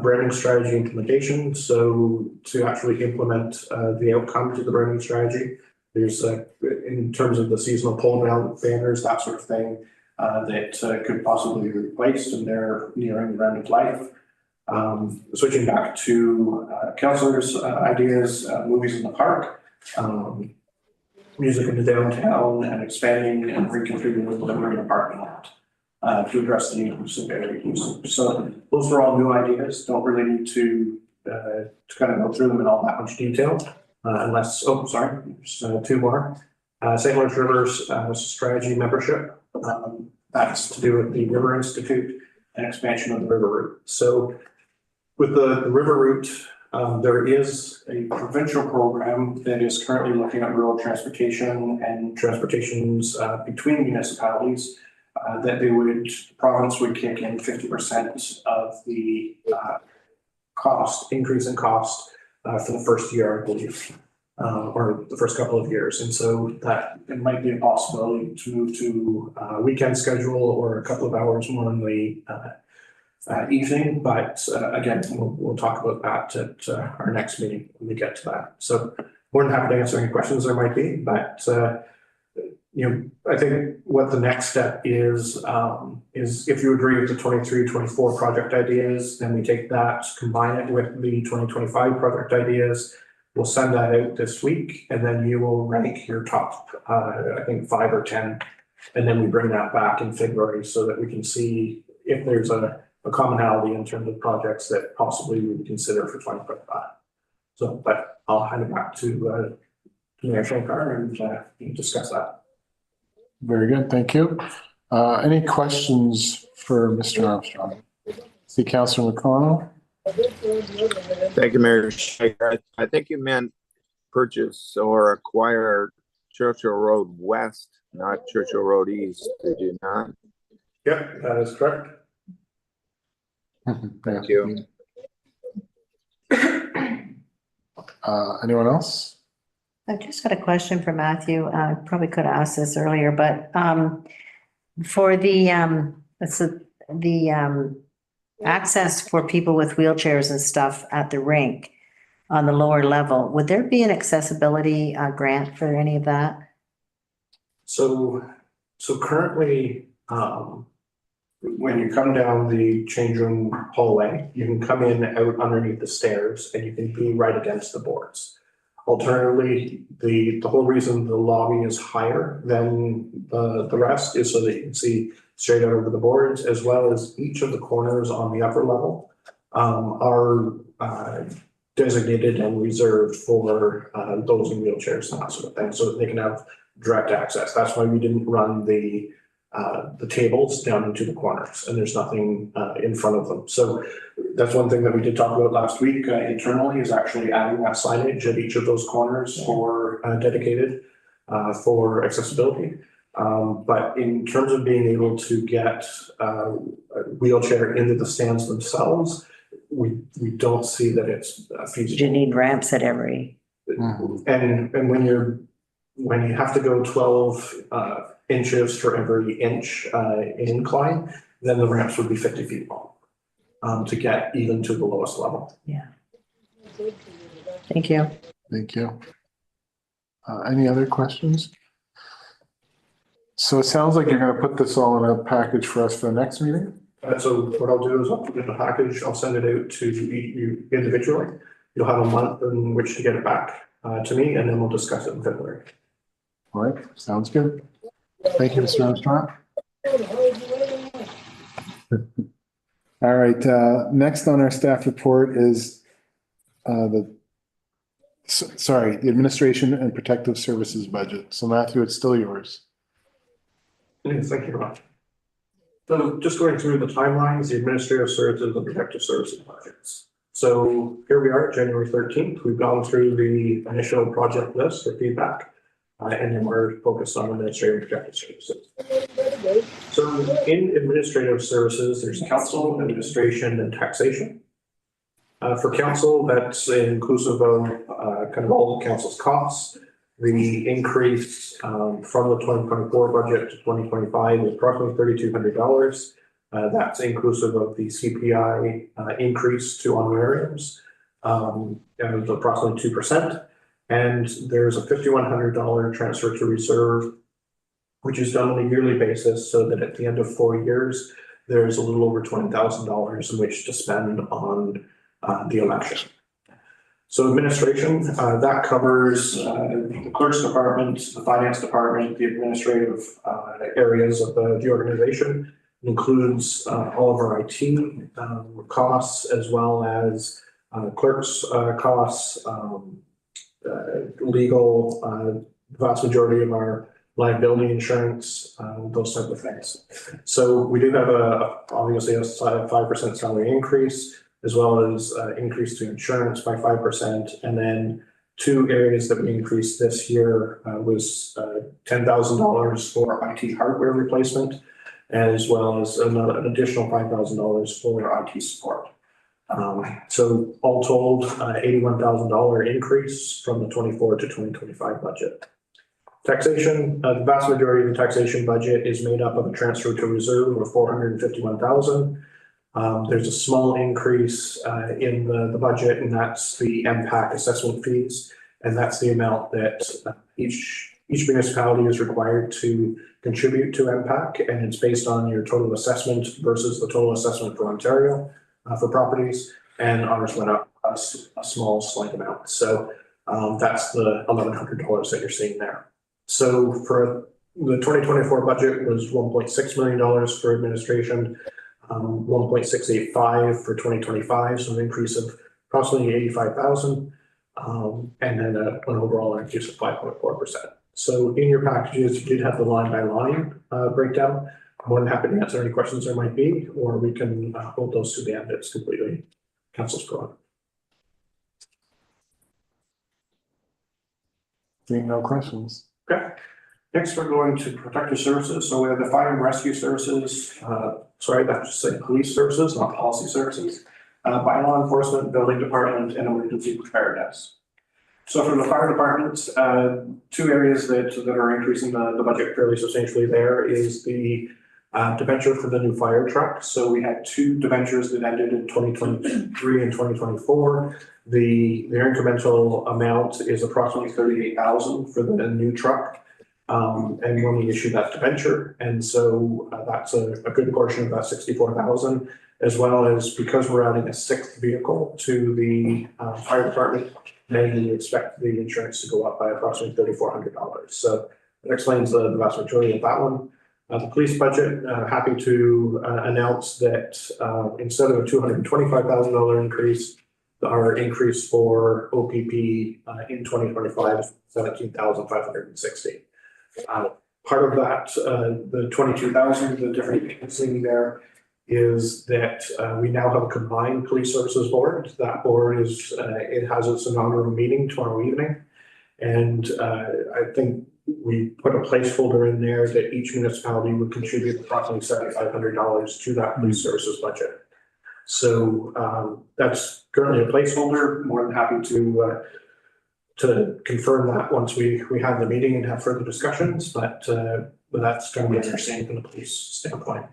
Branding strategy implementation. So to actually implement the outcomes of the branding strategy, there's in terms of the seasonal pole banners, that sort of thing. that could possibly be replaced, and they're nearing the end of life. Switching back to councillors' ideas, movies in the park, music in the downtown, and expanding and reconfiguring the marina parking lot to address the needs of area users. So those are all new ideas. Don't really need to kind of go through them in all that much detail, unless, oh, sorry, there's two more. St. Lawrence Rivers strategy membership. That's to do with the River Institute and expansion of the river route. So with the river route, there is a provincial program that is currently looking at rural transportation and transportations between municipalities that the province would kick in 50% of the increase in cost for the first year, I believe, or the first couple of years. And so that it might be a possibility to move to a weekend schedule or a couple of hours more in the evening, but again, we'll talk about that at our next meeting when we get to that. So more than happy to answer any questions there might be, but I think what the next step is if you agree with the 23-24 project ideas, then we take that, combine it with the 2025 project ideas. We'll send that out this week, and then you will rank your top, I think 5 or 10, and then we bring that back in February so that we can see if there's a commonality in terms of projects that possibly we would consider for 2025. So, but I'll hand it back to Mayor Shankar and you can discuss that. Very good, thank you. Any questions for Mr. Armstrong? See Councillor McConnell. Thank you, Mayor Shaker. I think you meant purchase or acquire Churchill Road West, not Churchill Road East, did you not? Yep, that is correct. Thank you. Anyone else? I've just got a question for Matthew. I probably could have asked this earlier, but for the access for people with wheelchairs and stuff at the rink on the lower level, would there be an accessibility grant for any of that? So currently, when you come down the change room hallway, you can come in out underneath the stairs and you can be right against the boards. Alternatively, the whole reason the lobby is higher than the rest is so that you can see straight out over the boards, as well as each of the corners on the upper level are designated and reserved for those in wheelchairs and that sort of thing, so that they can have direct access. That's why we didn't run the tables down into the corners, and there's nothing in front of them. So that's one thing that we did talk about last week internally, is actually adding that signage at each of those corners for dedicated for accessibility. But in terms of being able to get a wheelchair into the stands themselves, we don't see that it's feasible. Do you need ramps at every? And when you have to go 12 inches for every inch incline, then the ramps would be 50 feet long to get even to the lowest level. Yeah. Thank you. Thank you. Any other questions? So it sounds like you're going to put this all in a package for us for the next meeting? So what I'll do is I'll put it in a package. I'll send it out to you individually. You'll have a month in which to get it back to me, and then we'll discuss it in February. All right, sounds good. Thank you, Mr. Armstrong. All right, next on our staff report is the Administration and Protective Services budget. So Matthew, it's still yours. Yes, thank you, Rob. So just going through the timelines, the administrative services and protective services budgets. So here we are, January 13th. We've gone through the initial project list for feedback, and then we're focused on administrative and protective services. So in administrative services, there's council, administration, and taxation. For council, that's inclusive of kind of all the council's costs. The increase from the 2024 budget to 2025 is approximately $3,200. That's inclusive of the CPI increase to honorariums, and it's approximately 2%. And there's a $5,100 transfer to reserve which is done on a yearly basis so that at the end of 4 years, there's a little over $20,000 in which to spend on the election. So administration, that covers the clerk's department, the finance department, the administrative areas of the organization. It includes all of our IT costs, as well as clerk's costs, legal, vast majority of our liability insurance, those type of things. So we do have obviously a 5% salary increase, as well as increase to insurance by 5%. And then two areas that we increased this year was $10,000 for IT hardware replacement, as well as an additional $5,000 for IT support. So all told, $81,000 increase from the 24 to 2025 budget. Taxation, the vast majority of the taxation budget is made up of a transfer to reserve of $451,000. There's a small increase in the budget, and that's the MPAC assessment fees. And that's the amount that each municipality is required to contribute to MPAC, and it's based on your total assessment versus the total assessment for Ontario for properties, and ours went up a small slight amount. So that's the $1,100 that you're seeing there. So for the 2024 budget was $1.6 million for administration, 1.685 for 2025, so an increase of approximately 85,000, and then an overall increase of 5.4%. So in your packages, you did have the line by line breakdown. I'm more than happy to answer any questions there might be, or we can hold those to the end. It's completely council's prerogative. Seeing no questions. Okay. Next, we're going to protective services. So we have the fire and rescue services. Sorry, that should say police services, not policy services. By law enforcement, building department, and emergency preparedness. So for the fire department, two areas that are increasing the budget fairly substantially there is the debenture for the new fire truck. So we had two debentures that ended in 2023 and 2024. The incremental amount is approximately $38,000 for the new truck. And when we issue that debenture, and so that's a good portion of that 64,000, as well as because we're adding a sixth vehicle to the fire department, then we expect the insurance to go up by approximately $3,400. So that explains the vast majority of that one. The police budget, happy to announce that instead of a $225,000 increase, our increase for OPP in 2025 is $17,560. Part of that, the 22,000, the difference you can see there is that we now have a combined police services board. That board is, it has its inaugural meeting tomorrow evening. And I think we put a placeholder in there that each municipality would contribute approximately $7,500 to that police services budget. So that's currently a placeholder. More than happy to confirm that once we have the meeting and have further discussions, but that's going to be understanding from the police standpoint.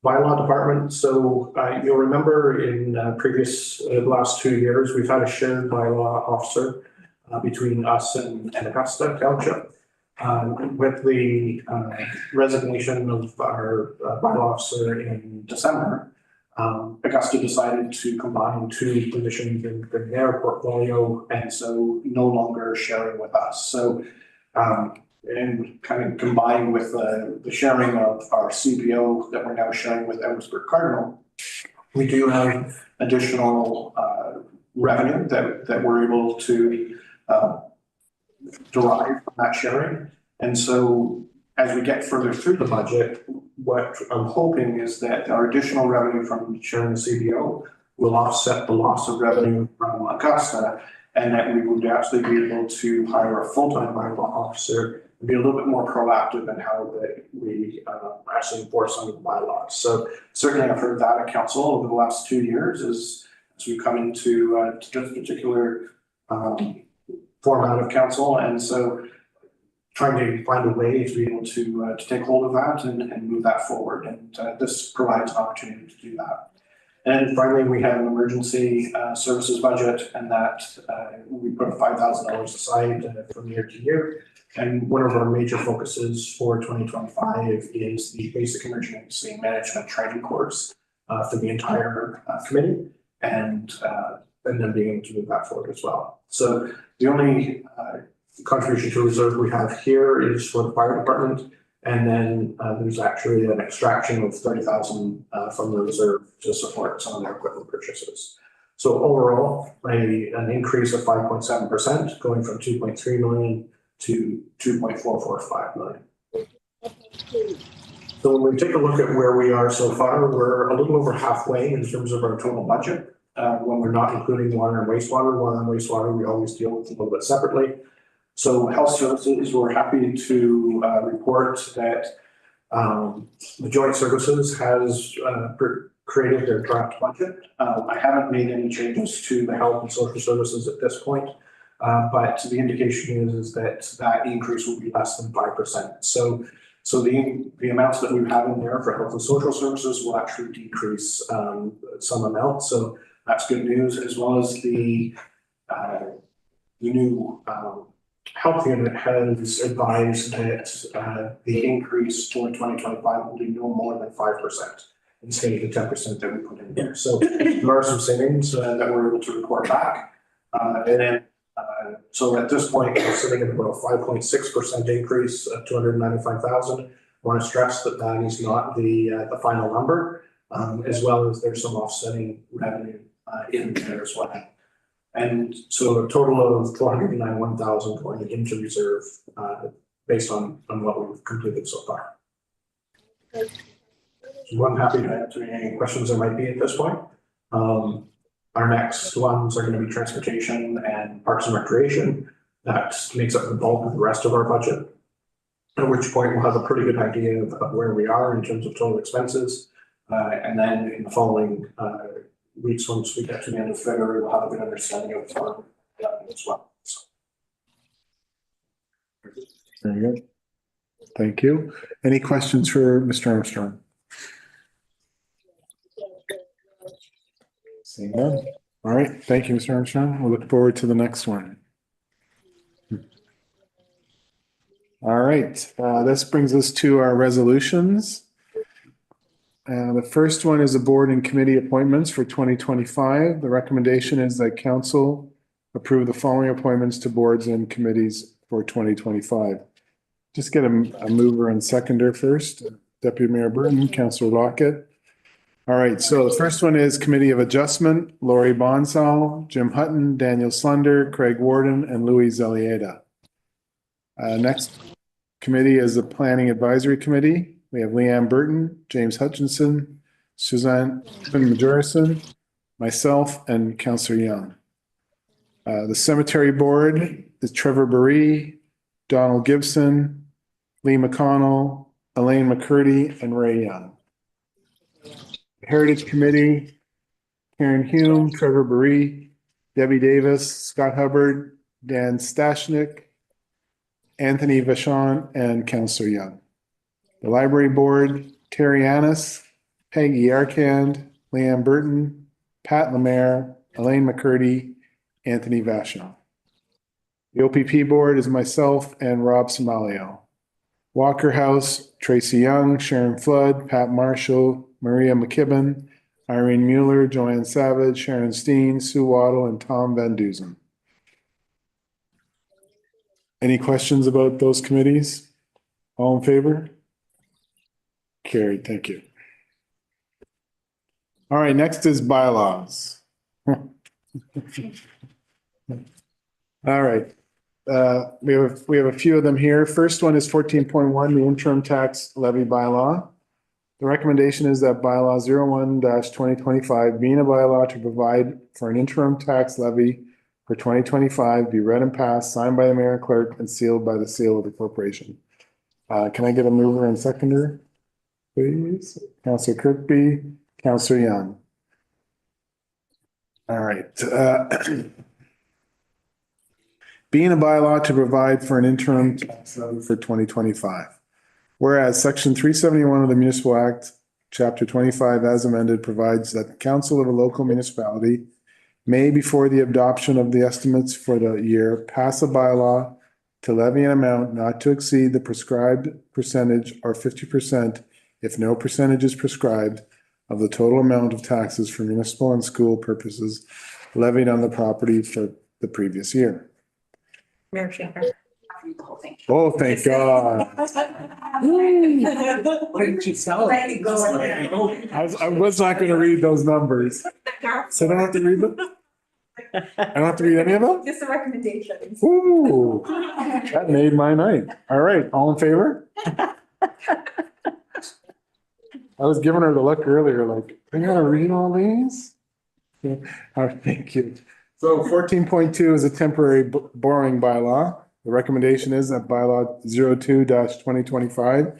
Bylaw department. So you'll remember in the last 2 years, we've had a shared bylaw officer between us and Augusta Township. With the resignation of our bylaw officer in December, Augusta decided to combine two positions in their portfolio, and so no longer sharing with us. So, and kind of combined with the sharing of our CBO that we're now sharing with Edwardsburg Cardinal, we do have additional revenue that we're able to derive from that sharing. And so as we get further through the budget, what I'm hoping is that our additional revenue from sharing the CBO will offset the loss of revenue from Augusta, and that we would actually be able to hire a full-time bylaw officer and be a little bit more proactive in how we actually enforce some of the bylaws. So certainly I've heard that at council over the last 2 years as we come into this particular format of council. And so trying to find a way to be able to take hold of that and move that forward. And this provides an opportunity to do that. And finally, we have an emergency services budget, and that we put $5,000 aside from year to year. And one of our major focuses for 2025 is the basic emergency management training course for the entire committee, and then being able to move that forward as well. So the only contribution to reserve we have here is for the fire department. And then there's actually an extraction of 30,000 from the reserve to support some of their equipment purchases. So overall, an increase of 5.7%, going from 2.3 million to 2.445 million. So when we take a look at where we are so far, we're a little over halfway in terms of our total budget. When we're not including water and wastewater, we always deal with a little bit separately. So health services, we're happy to report that the joint services has created their draft budget. I haven't made any changes to the health and social services at this point, but the indication is that increase will be less than 5%. So the amounts that we have in there for health and social services will actually decrease some amount. So that's good news, as well as the new health unit has advised that the increase for 2025 will be no more than 5% instead of the 10% that we put in there. So there are some savings that we're able to report back. So at this point, we're sitting at about a 5.6% increase of 295,000. I want to stress that that is not the final number, as well as there's some offsetting revenue in there as well. And so a total of 491,000 going into reserve based on what we've completed so far. So I'm happy to answer any questions there might be at this point. Our next ones are going to be transportation and parks and recreation. That makes up the bulk of the rest of our budget, at which point we'll have a pretty good idea of where we are in terms of total expenses. And then in the following weeks, once we get to the end of February, we'll have a good understanding of our as well. So. Very good. Thank you. Any questions for Mr. Armstrong? Seeing none. All right. Thank you, Mr. Armstrong. We'll look forward to the next one. All right. This brings us to our resolutions. The first one is the board and committee appointments for 2025. The recommendation is that council approve the following appointments to boards and committees for 2025. Just get a mover and seconder first. Deputy Mayor Burton, Councillor Lockett. All right, so the first one is Committee of Adjustment, Lori Bonsall, Jim Hutton, Daniel Slender, Craig Warden, and Louis Zelieta. Next committee is the Planning Advisory Committee. We have Leanne Burton, James Hutchinson, Suzanne Majorison, myself, and Councillor Young. The Cemetery Board is Trevor Burry, Donald Gibson, Lee McConnell, Elaine McCurdy, and Ray Young. Heritage Committee, Karen Hume, Trevor Burry, Debbie Davis, Scott Hubbard, Dan Stashnik, Anthony Vachon, and Councillor Young. The Library Board, Terry Annis, Peggy Arcand, Leanne Burton, Pat Lemaire, Elaine McCurdy, Anthony Vachon. The OPP Board is myself and Rob Somalio. Walker House, Tracy Young, Sharon Flood, Pat Marshall, Maria McKibben, Irene Mueller, Joanne Savage, Sharon Steen, Sue Waddle, and Tom Van Dusen. Any questions about those committees? All in favor? Carried, thank you. All right, next is bylaws. All right. We have a few of them here. First one is 14.1, the interim tax levy bylaw. The recommendation is that bylaw 01-2025, being a bylaw to provide for an interim tax levy for 2025, be read and passed, signed by the mayor and clerk, and sealed by the seal of the corporation. Can I get a mover and seconder, please? Councillor Kirkby, Councillor Young. All right. Being a bylaw to provide for an interim tax levy for 2025. Whereas Section 371 of the Municipal Act Chapter 25 as amended provides that the council of a local municipality may, before the adoption of the estimates for the year, pass a bylaw to levy an amount not to exceed the prescribed percentage or 50%, if no percentage is prescribed, of the total amount of taxes for municipal and school purposes levied on the property for the previous year. Mayor Schaefer. The whole thing. Oh, thank God. What did you tell her? I was not going to read those numbers. So I don't have to read them? I don't have to read any of them? Just the recommendations. Ooh, that made my night. All right, all in favor? I was giving her the look earlier, like, I gotta read all these? Yeah. All right, thank you. So 14.2 is a temporary borrowing bylaw. The recommendation is that bylaw 02-2025,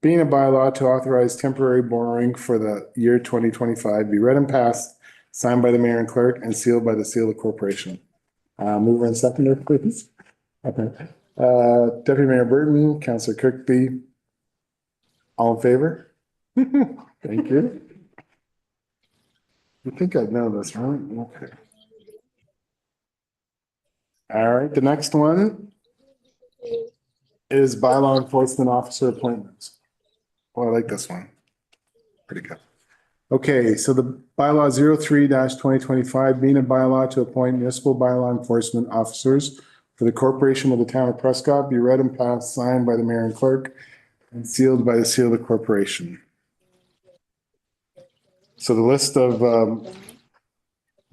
being a bylaw to authorize temporary borrowing for the year 2025, be read and passed, signed by the mayor and clerk, and sealed by the seal of corporation. Mover and seconder, please. Okay. Deputy Mayor Burton, Councillor Kirkby. All in favor? Thank you. I think I know this, right? Okay. All right, the next one is bylaw enforcement officer appointments. Oh, I like this one. Pretty good. Okay, so the bylaw 03-2025, being a bylaw to appoint municipal bylaw enforcement officers for the corporation of the town of Prescott, be read and passed, signed by the mayor and clerk, and sealed by the seal of the corporation. So the list of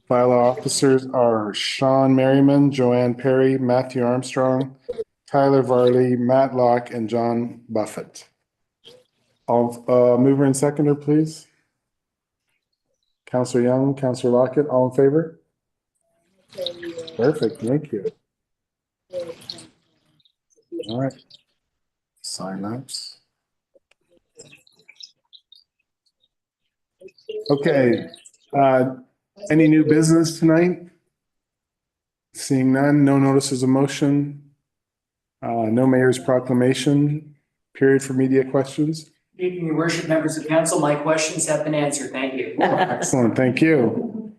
bylaw officers are Sean Merriman, Joanne Perry, Matthew Armstrong, Tyler Varley, Matt Locke, and John Buffett. All mover and seconder, please. Councillor Young, Councillor Lockett, all in favor? Perfect, thank you. All right. Sign ups. Okay, any new business tonight? Seeing none, no notices of motion. No mayor's proclamation, period for media questions. Evening, your worship, members of council, my questions have been answered. Thank you. Excellent, thank you.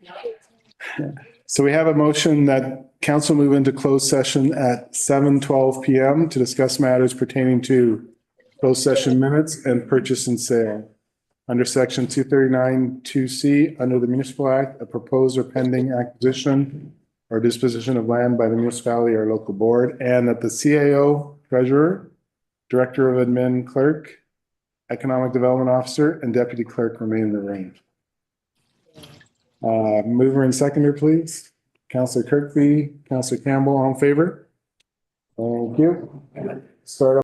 So we have a motion that council move into closed session at 7:12 PM to discuss matters pertaining to closed session minutes and purchase and sale. Under section 239(2)C, under the Municipal Act, a proposed or pending acquisition or disposition of land by the municipality or local board, and that the CAO, treasurer, director of admin clerk, economic development officer, and deputy clerk remain in the room. Mover and seconder, please. Councillor Kirkby, Councillor Campbell, all in favor? Thank you. Start